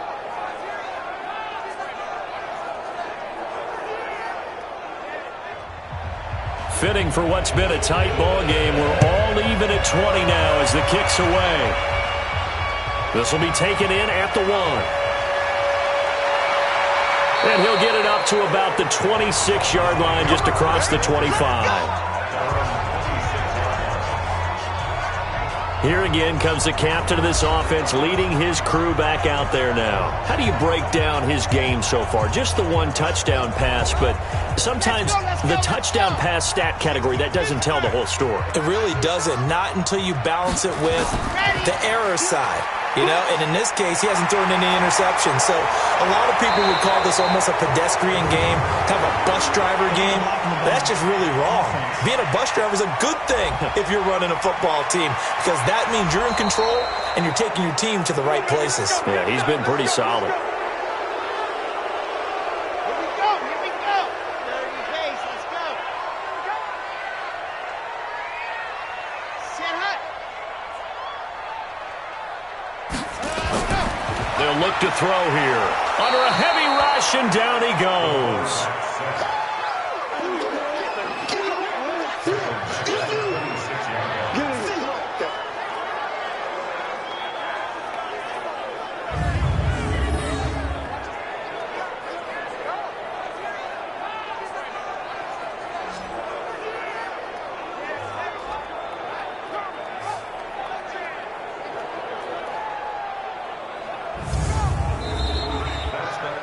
Fitting for what's been a tight ball game. We're all even at 20 now as the kick's away. This will be taken in at the 1. And he'll get it up to about the 26-yard line, just across the 25. Here again comes the captain of this offense leading his crew back out there now. How do you break down his game so far? Just the one touchdown pass, but sometimes the touchdown pass stat category, that doesn't tell the whole story. It really doesn't, not until you balance it with the error side. You know, and in this case, he hasn't thrown any interceptions. So a lot of people would call this almost a pedestrian game, kind of a bus driver game. That's just really wrong. Being a bus driver is a good thing if you're running a football team, because that means you're in control and you're taking your team to the right places. Yeah, he's been pretty solid. They'll look to throw here. Under a heavy rush, and down he goes.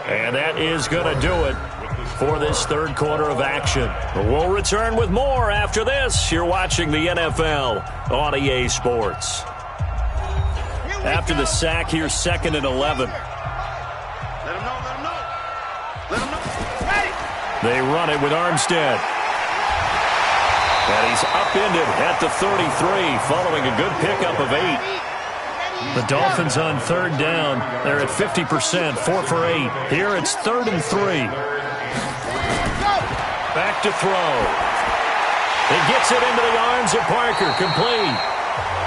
And that is going to do it for this third quarter of action. We'll return with more after this. You're watching the NFL on EA Sports. After the sack, here's 2nd and 11. Let him know, let him know. Let him know. Ready. They run it with Armstead. And he's upended at the 33 following a good pickup of 8. The Dolphins on 3rd down. They're at 50%, 4 for 8. Here it's 3rd and 3. Back to throw. He gets it into the arms of Parker, complete.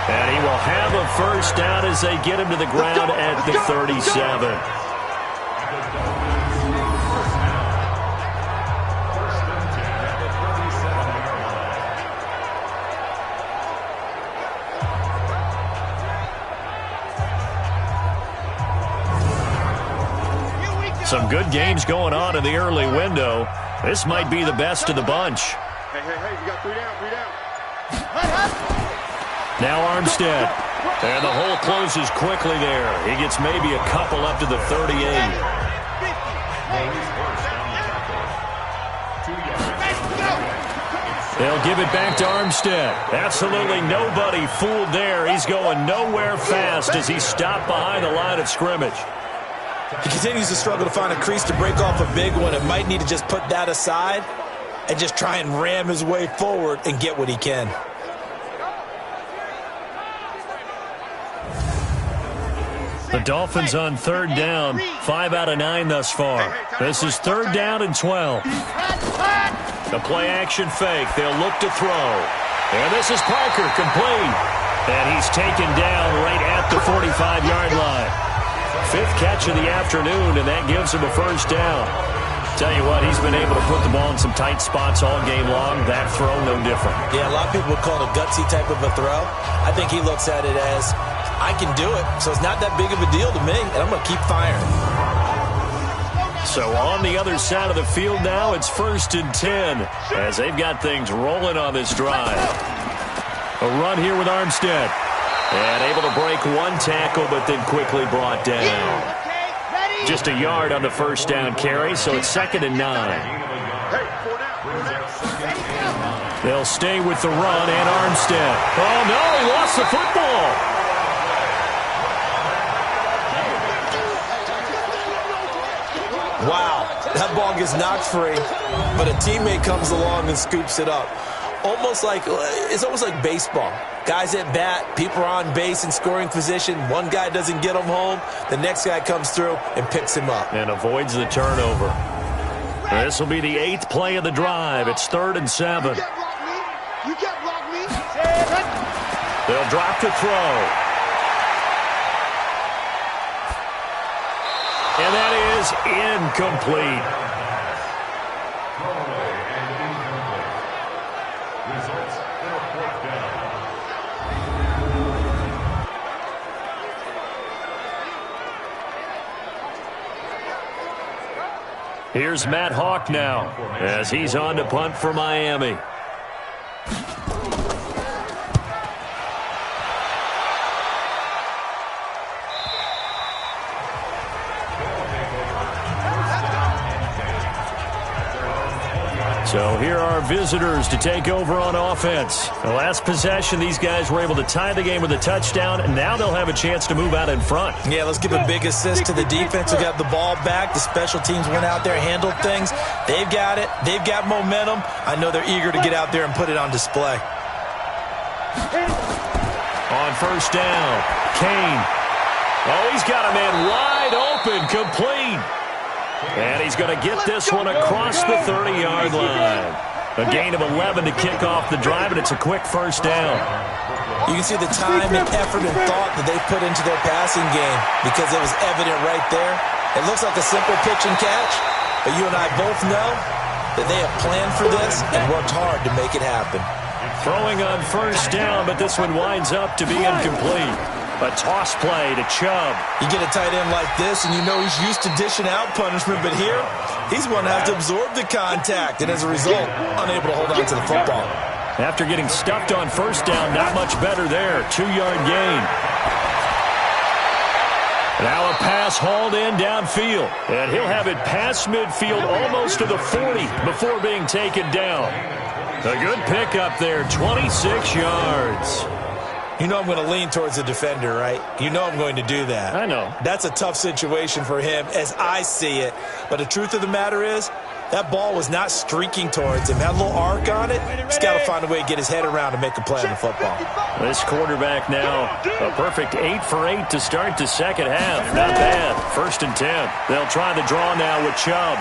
And he will have a first down as they get him to the ground at the 37. Some good games going on in the early window. This might be the best of the bunch. Hey, you got 3 down, 3 down. Now Armstead. And the hole closes quickly there. He gets maybe a couple up to the 38. They'll give it back to Armstead. Absolutely nobody fooled there. He's going nowhere fast as he stopped behind the line of scrimmage. He continues to struggle to find a crease to break off a big one and might need to just put that aside and just try and ram his way forward and get what he can. The Dolphins on 3rd down, 5 out of 9 thus far. This is 3rd down and 12. The play action fake. They'll look to throw. And this is Parker, complete. And he's taken down right at the 45-yard line. 5th catch of the afternoon, and that gives him a first down. Tell you what, he's been able to put the ball in some tight spots all game long. That throw, no different. Yeah, a lot of people would call it a gutsy type of a throw. I think he looks at it as, I can do it, so it's not that big of a deal to me, and I'm going to keep firing. So on the other side of the field now, it's 1st and 10 as they've got things rolling on this drive. A run here with Armstead. And able to break one tackle, but then quickly brought down. Just a yard on the first down carry, so it's 2nd and 9. They'll stay with the run and Armstead. Oh, no, he lost the football. Wow, that ball gets knocked free, but a teammate comes along and scoops it up. It's almost like baseball. Guys at bat, people are on base in scoring position. One guy doesn't get him home. The next guy comes through and picks him up. And avoids the turnover. This will be the 8th play of the drive. It's 3rd and 7. You can't block me. They'll drop to throw. And that is incomplete. Here's Matt Hawk now as he's on to punt for Miami. So here are visitors to take over on offense. The last possession, these guys were able to tie the game with a touchdown, and now they'll have a chance to move out in front. Yeah, let's give a big assist to the defense who got the ball back. The special teams went out there, handled things. They've got it. They've got momentum. I know they're eager to get out there and put it on display. On first down, Kane. Oh, he's got a man wide open, complete. And he's going to get this one across the 30-yard line. A gain of 11 to kick off the drive, and it's a quick first down. You can see the time and effort and thought that they put into their passing game because it was evident right there. It looks like a simple pitch and catch, but you and I both know that they have planned for this and worked hard to make it happen. Throwing on first down, but this one winds up to be incomplete. A toss play to Chubb. You get a tight end like this, and you know he's used to dishing out punishment, but here, he's going to have to absorb the contact, and as a result, unable to hold on to the football. After getting stuffed on first down, not much better there. 2-yard gain. Now a pass hauled in downfield, and he'll have it past midfield almost to the 40 before being taken down. A good pickup there, 26 yards. You know I'm going to lean towards the defender, right? You know I'm going to do that. I know. That's a tough situation for him as I see it. But the truth of the matter is, that ball was not streaking towards him. Had a little arc on it. He's got to find a way to get his head around and make a play on the football. This quarterback now, a perfect 8 for 8 to start the second half. Not bad. 1st and 10. They'll try the draw now with Chubb.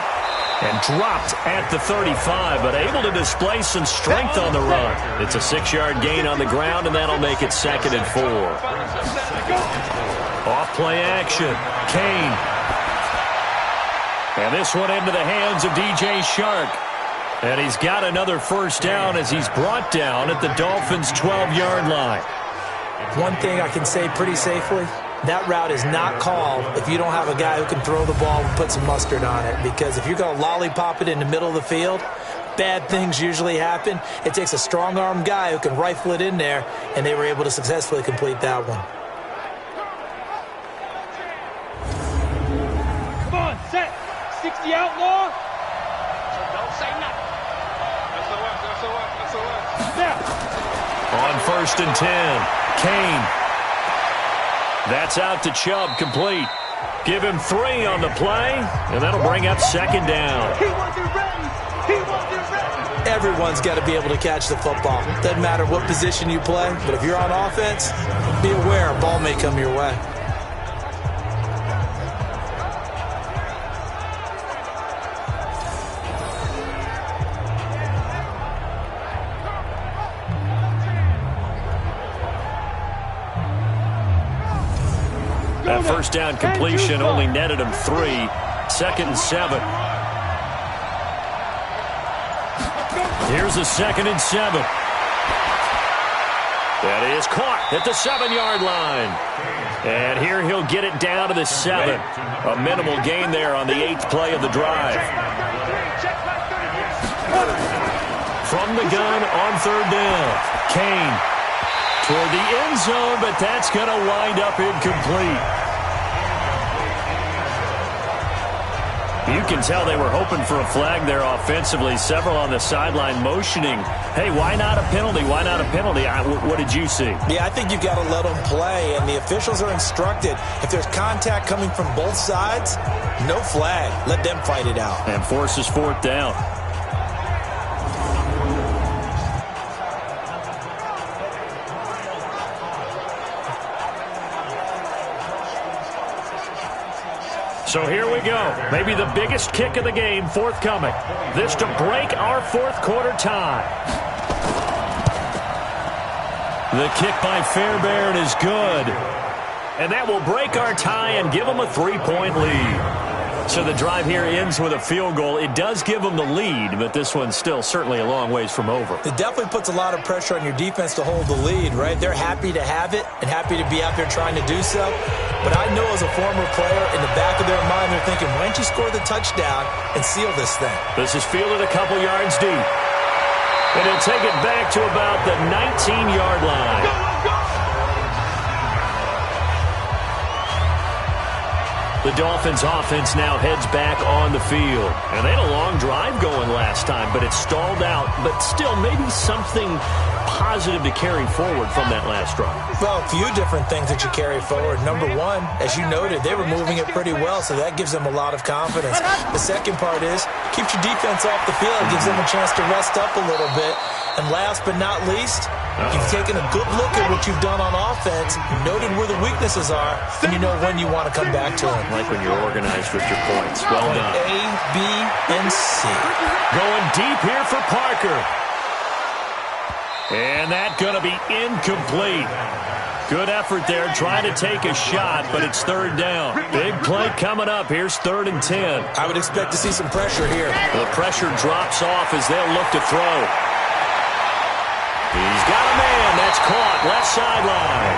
And dropped at the 35, but able to display some strength on the run. It's a 6-yard gain on the ground, and that'll make it 2nd and 4. Off play action. Kane. And this one into the hands of DJ Shark. And he's got another first down as he's brought down at the Dolphins' 12-yard line. One thing I can say pretty safely, that route is not called if you don't have a guy who can throw the ball and put some mustard on it. Because if you're going to lollipop it in the middle of the field, bad things usually happen. It takes a strong-armed guy who can rifle it in there, and they were able to successfully complete that one. Come on, set. 60 outlaw. Don't say nothing. That's now. On 1st and 10, Kane. That's out to Chubb, complete. Give him 3 on the play, and that'll bring up 2nd down. He wasn't ready. He wasn't ready. Everyone's got to be able to catch the football. Doesn't matter what position you play, but if you're on offense, be aware a ball may come your way. That first down completion only netted him 3. 2nd and 7. Here's a 2nd and 7. That is caught at the 7-yard line. And here he'll get it down to the 7. A minimal gain there on the 8th play of the drive. From the gun on 3rd down. Kane toward the end zone, but that's going to wind up incomplete. You can tell they were hoping for a flag there offensively. Several on the sideline motioning, hey, why not a penalty? Why not a penalty? What did you see? Yeah, I think you've got to let them play, and the officials are instructed. If there's contact coming from both sides, no flag. Let them fight it out. And forces 4th down. So here we go. Maybe the biggest kick of the game forthcoming. This to break our 4th quarter tie. The kick by Fairbairn is good. And that will break our tie and give them a 3-point lead. So the drive here ends with a field goal. It does give them the lead, but this one's still certainly a long ways from over. It definitely puts a lot of pressure on your defense to hold the lead, right? They're happy to have it and happy to be out there trying to do so. But I know as a former player, in the back of their mind, they're thinking, why don't you score the touchdown and seal this thing? This is fielded a couple yards deep. And he'll take it back to about the 19-yard line. Go, go, go. The Dolphins offense now heads back on the field. And they had a long drive going last time, but it stalled out. But still, maybe something positive to carry forward from that last drive. Well, a few different things that you carry forward. Number one, as you noted, they were moving it pretty well, so that gives them a lot of confidence. The second part is, keeps your defense off the field, gives them a chance to rest up a little bit. And last but not least, you've taken a good look at what you've done on offense, noted where the weaknesses are, and you know when you want to come back to them. Like when you're organized with your points. Well done. A, B, and C. Going deep here for Parker. And that's going to be incomplete. Good effort there, trying to take a shot, but it's third down. Big play coming up. Here's 3rd and 10. I would expect to see some pressure here. The pressure drops off as they'll look to throw. He's got a man. That's caught. Left sideline.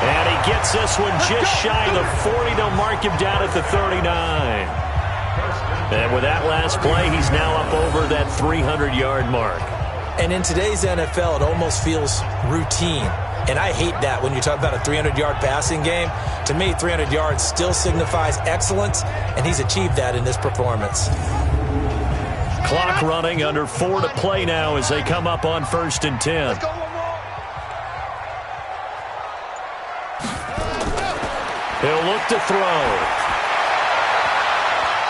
And he gets this one just shy of the 40. They'll mark him down at the 39. And with that last play, he's now up over that 300-yard mark. And in today's NFL, it almost feels routine. And I hate that when you talk about a 300-yard passing game. To me, 300 yards still signifies excellence, and he's achieved that in this performance. Clock running, under 4 to play now as they come up on 1st and 10. He'll look to throw.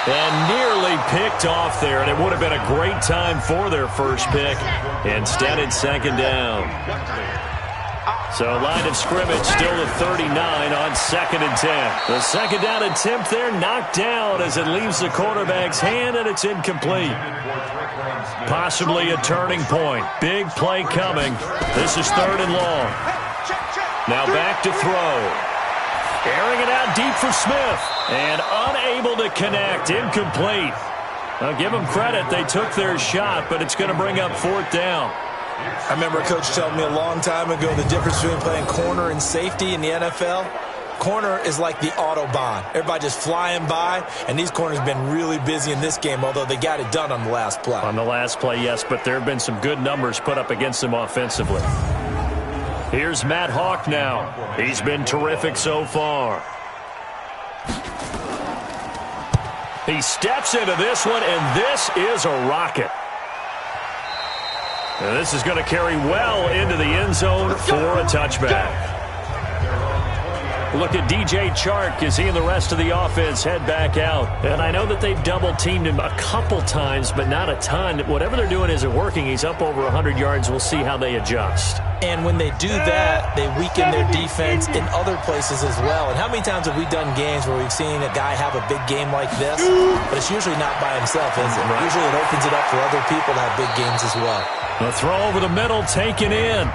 And nearly picked off there, and it would have been a great time for their first pick. Instead, it's 2nd down. So line of scrimmage still to 39 on 2nd and 10. The 2nd down attempt there knocked down as it leaves the quarterback's hand, and it's incomplete. Possibly a turning point. Big play coming. This is 3rd and long. Now back to throw. Airing it out deep for Smith. And unable to connect. Incomplete. I'll give them credit. They took their shot, but it's going to bring up 4th down. I remember a coach telling me a long time ago the difference between playing corner and safety in the NFL. Corner is like the Autobahn. Everybody just flying by, and these corners have been really busy in this game, although they got it done on the last play. On the last play, yes, but there have been some good numbers put up against them offensively. Here's Matt Hawk now. He's been terrific so far. He steps into this one, and this is a rocket. And this is going to carry well into the end zone for a touchback. Look at DJ Chark as he and the rest of the offense head back out. And I know that they've double-teamed him a couple times, but not a ton. Whatever they're doing isn't working. He's up over 100 yards. We'll see how they adjust. And when they do that, they weaken their defense in other places as well. And how many times have we done games where we've seen a guy have a big game like this? But it's usually not by himself, is it? Right. Usually it opens it up for other people to have big games as well. The throw over the middle, taken in.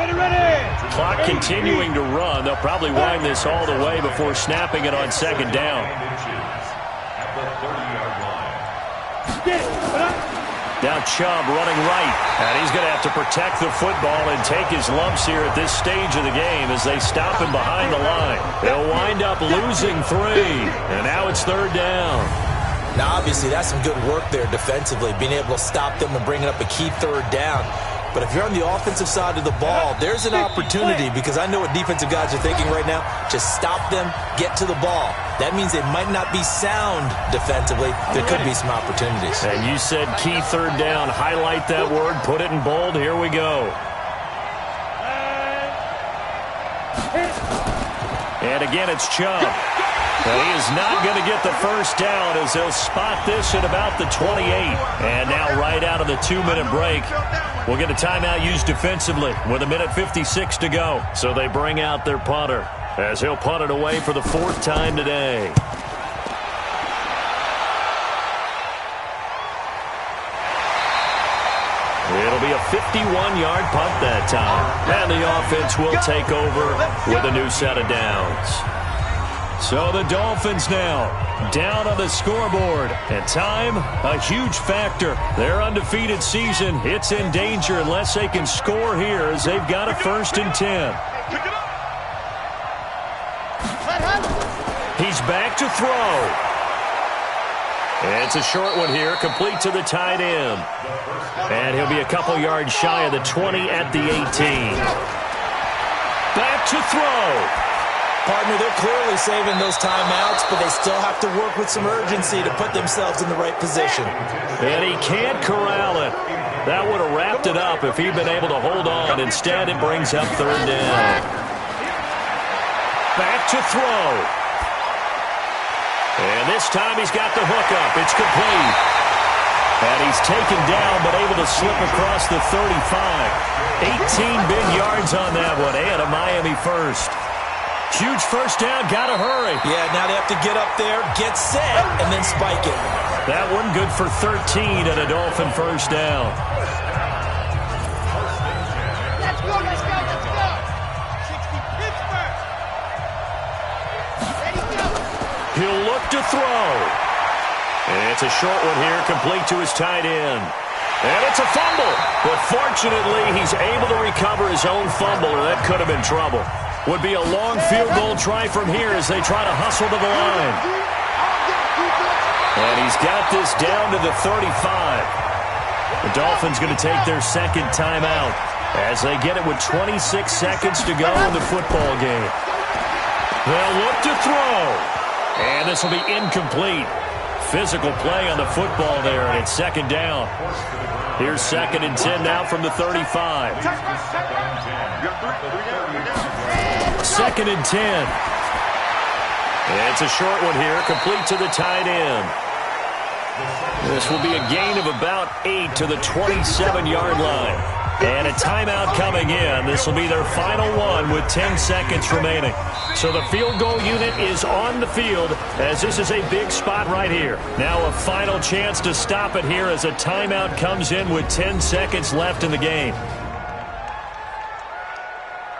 Ready. Clock continuing to run. They'll probably wind this all the way before snapping it on 2nd down. Now Chubb running right. And he's going to have to protect the football and take his lumps here at this stage of the game as they stop him behind the line. They'll wind up losing 3. And now it's 3rd down. Now, obviously, that's some good work there defensively, being able to stop them and bringing up a key 3rd down. But if you're on the offensive side of the ball, there's an opportunity, because I know what defensive guys are thinking right now. Just stop them, get to the ball. That means they might not be sound defensively. There could be some opportunities. And you said key 3rd down. Highlight that word. Put it in bold. Here we go. And again, it's Chubb. Well, he is not going to get the first down as they'll spot this at about the 28. And now right out of the 2-minute break, we'll get a timeout used defensively with 1:56 to go. So they bring out their punter as he'll punt it away for the 4th time today. It'll be a 51-yard punt that time. And the offense will take over with a new set of downs. So the Dolphins now down on the scoreboard. And time, a huge factor. Their undefeated season, it's in danger unless they can score here as they've got a 1st and 10. He's back to throw. It's a short one here, complete to the tight end. And he'll be a couple yards shy of the 20 at the 18. Back to throw. Partner, they're clearly saving those timeouts, but they still have to work with some urgency to put themselves in the right position. And he can't corral it. That would have wrapped it up if he'd been able to hold on. Instead, it brings up third down. Back to throw. And this time he's got the hookup. It's complete. And he's taken down but able to slip across the 35. 18 big yards on that one, and a Miami first. Huge first down, gotta hurry. Yeah, now they have to get up there, get set, and then spike it. That one good for 13 and a Dolphin first down. Let's go, let's go, let's go. 60 Pittsburgh. Ready, go. He'll look to throw. And it's a short one here, complete to his tight end. And it's a fumble. But fortunately, he's able to recover his own fumble, or that could have been trouble. Would be a long field goal try from here as they try to hustle to the line. And he's got this down to the 35. The Dolphins going to take their second timeout as they get it with 26 seconds to go in the football game. They'll look to throw. And this will be incomplete. Physical play on the football there, and it's second down. Here's 2nd and 10 now from the 35. 2nd and 10. It's a short one here, complete to the tight end. This will be a gain of about 8 to the 27-yard line. And a timeout coming in. This will be their final one with 10 seconds remaining. So the field goal unit is on the field as this is a big spot right here. Now a final chance to stop it here as a timeout comes in with 10 seconds left in the game.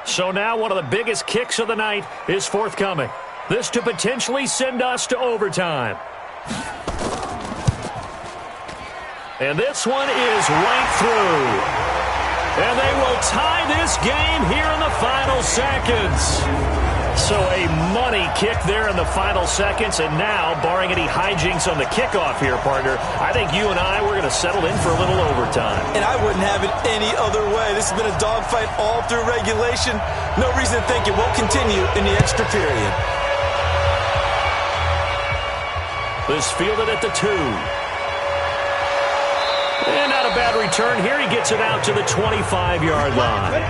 So now one of the biggest kicks of the night is forthcoming. This to potentially send us to overtime. And this one is right through. And they will tie this game here in the final seconds. So a money kick there in the final seconds. And now, barring any hijinks on the kickoff here, partner, I think you and I, we're going to settle in for a little overtime. And I wouldn't have it any other way. This has been a dogfight all through regulation. No reason to think it won't continue in the extra period. This fielded at the 2. And not a bad return here. He gets it out to the 25-yard line.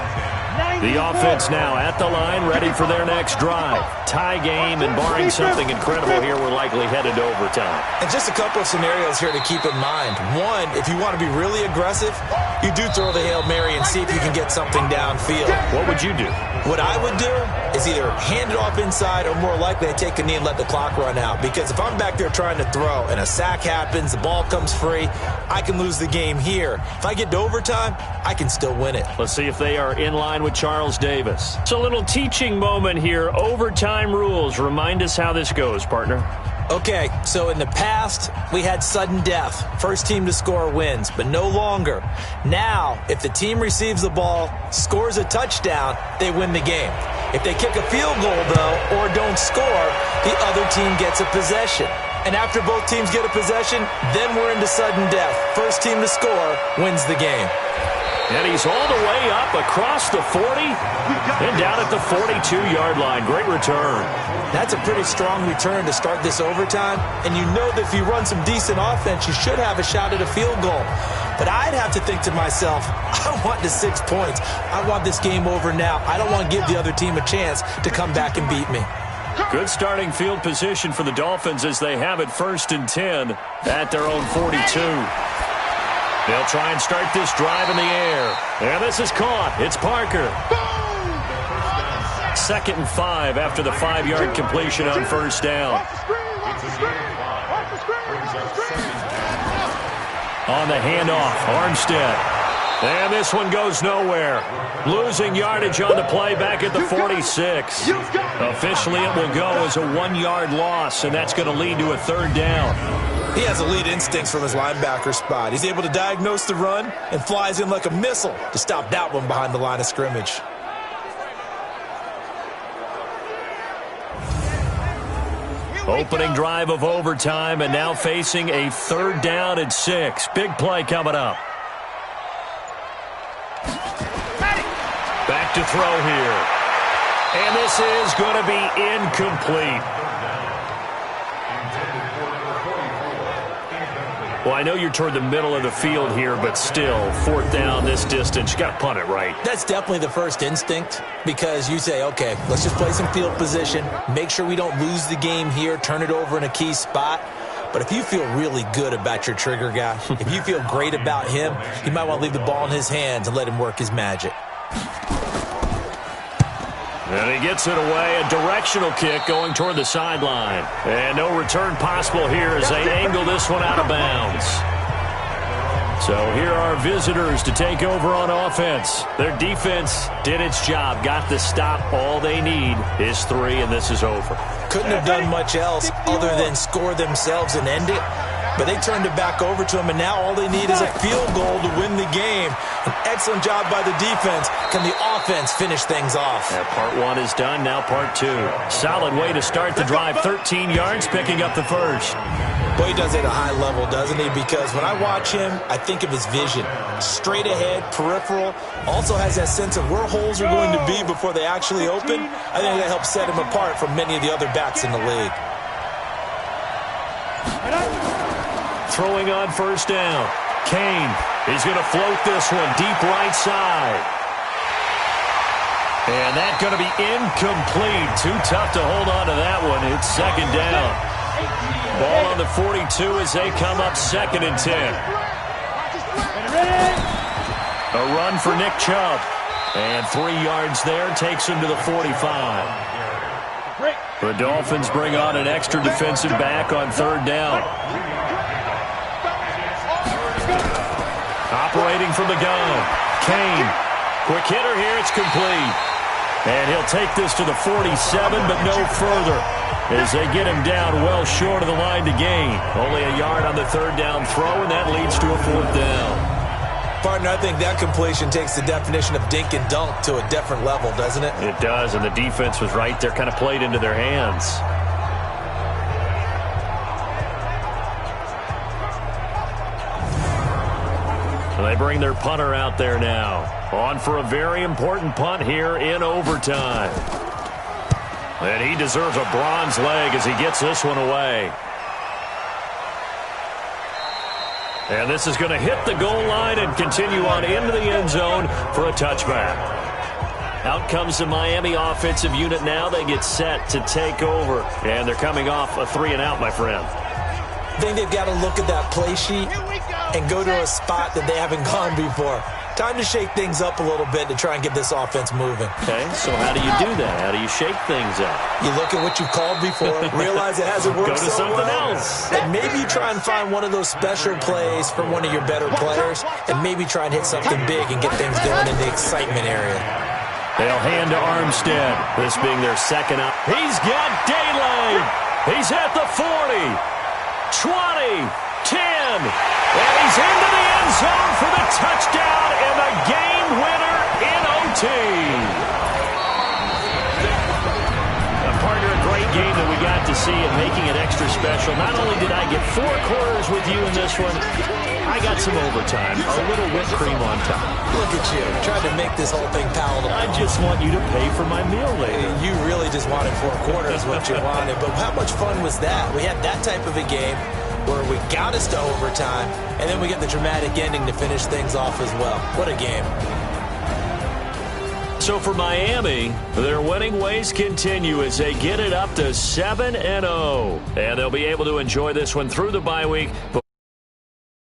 The offense now at the line, ready for their next drive. Tie game, and barring something incredible here, we're likely headed to overtime. And just a couple of scenarios here to keep in mind. One, if you want to be really aggressive, you do throw the Hail Mary and see if you can get something downfield. What would you do? What I would do is either hand it off inside or more likely I take a knee and let the clock run out. Because if I'm back there trying to throw and a sack happens, the ball comes free, I can lose the game here. If I get to overtime, I can still win it. Let's see if they are in line with Charles Davis. It's a little teaching moment here. Overtime rules. Remind us how this goes, partner. Okay, so in the past, we had sudden death. First team to score wins, but no longer. Now, if the team receives the ball, scores a touchdown, they win the game. If they kick a field goal, though, or don't score, the other team gets a possession. And after both teams get a possession, then we're into sudden death. First team to score wins the game. And he's all the way up across the 40 and down at the 42-yard line. Great return. That's a pretty strong return to start this overtime. And you know that if you run some decent offense, you should have a shot at a field goal. But I'd have to think to myself, I want the 6 points. I want this game over now. I don't want to give the other team a chance to come back and beat me. Good starting field position for the Dolphins as they have it 1st and 10 at their own 42. They'll try and start this drive in the air. And this is caught. It's Parker. 2nd and 5 after the 5-yard completion on first down. On the handoff, Armstead. And this one goes nowhere. Losing yardage on the play back at the 46. Officially, it will go as a 1-yard loss, and that's going to lead to a 3rd down. He has elite instincts from his linebacker spot. He's able to diagnose the run and flies in like a missile to stop that one behind the line of scrimmage. Opening drive of overtime, and now facing a 3rd down and 6. Big play coming up. Back to throw here. And this is going to be incomplete. Well, I know you're toward the middle of the field here, but still, fourth down this distance, you got to punt it, right? That's definitely the first instinct because you say, okay, let's just play some field position, make sure we don't lose the game here, turn it over in a key spot. But if you feel really good about your trigger guy, if you feel great about him, you might want to leave the ball in his hands and let him work his magic. And he gets it away, a directional kick going toward the sideline. And no return possible here as they angle this one out of bounds. So here are visitors to take over on offense. Their defense did its job, got the stop. All they need is 3, and this is over. Couldn't have done much else other than score themselves and end it. But they turned it back over to him, and now all they need is a field goal to win the game. An excellent job by the defense. Can the offense finish things off? Yeah, part 1 is done, now part 2. Solid way to start the drive, 13 yards, picking up the first. Boy, he does it at a high level, doesn't he? Because when I watch him, I think of his vision. Straight ahead, peripheral. Also has that sense of where holes are going to be before they actually open. I think that helps set him apart from many of the other backs in the league. Throwing on first down. Kane, he's going to float this one deep right side. And that's going to be incomplete. Too tough to hold on to that one. It's second down. Ball on the 42 as they come up 2nd and 10. A run for Nick Chubb. And 3 yards there takes him to the 45. The Dolphins bring on an extra defensive back on 3rd down. Operating from the gun. Kane. Quick hitter here. It's complete. And he'll take this to the 47, but no further as they get him down well short of the line to gain. Only a yard on the 3rd down throw, and that leads to a 4th down. Partner, I think that completion takes the definition of dink and dunk to a different level, doesn't it? It does, and the defense was right there, kind of played into their hands. They bring their punter out there now. On for a very important punt here in overtime. And he deserves a bronze leg as he gets this one away. And this is going to hit the goal line and continue on into the end zone for a touchback. Out comes the Miami offensive unit now. They get set to take over. And they're coming off a 3-and-out, my friend. I think they've got to look at that play sheet and go to a spot that they haven't gone before. Time to shake things up a little bit to try and get this offense moving. Okay, so how do you do that? How do you shake things up? You look at what you called before, realize it hasn't worked Go to so something well, else. and maybe you try and find one of those special plays from one of your better players, and maybe try and hit something big and get things going in the excitement area. They'll hand to Armstead, this being their second out. He's got daylight. He's at the 40, 20, 10, and he's into the end zone for the touchdown and the game winner in OT. Partner, a great game that we got to see and making it extra special. Not only did I get 4 quarters with you in this one, I got some overtime, a little whipped cream on top. Look at you, trying to make this whole thing palatable. I just want you to pay for my meal later. You really just wanted 4 quarters, what you wanted. But how much fun was that? We had that type of a game where we got us to overtime, and then we get the dramatic ending to finish things off as well. What a game. So for Miami, their winning ways continue as they get it up to 7-0. And they'll be able to enjoy this one through the bye week.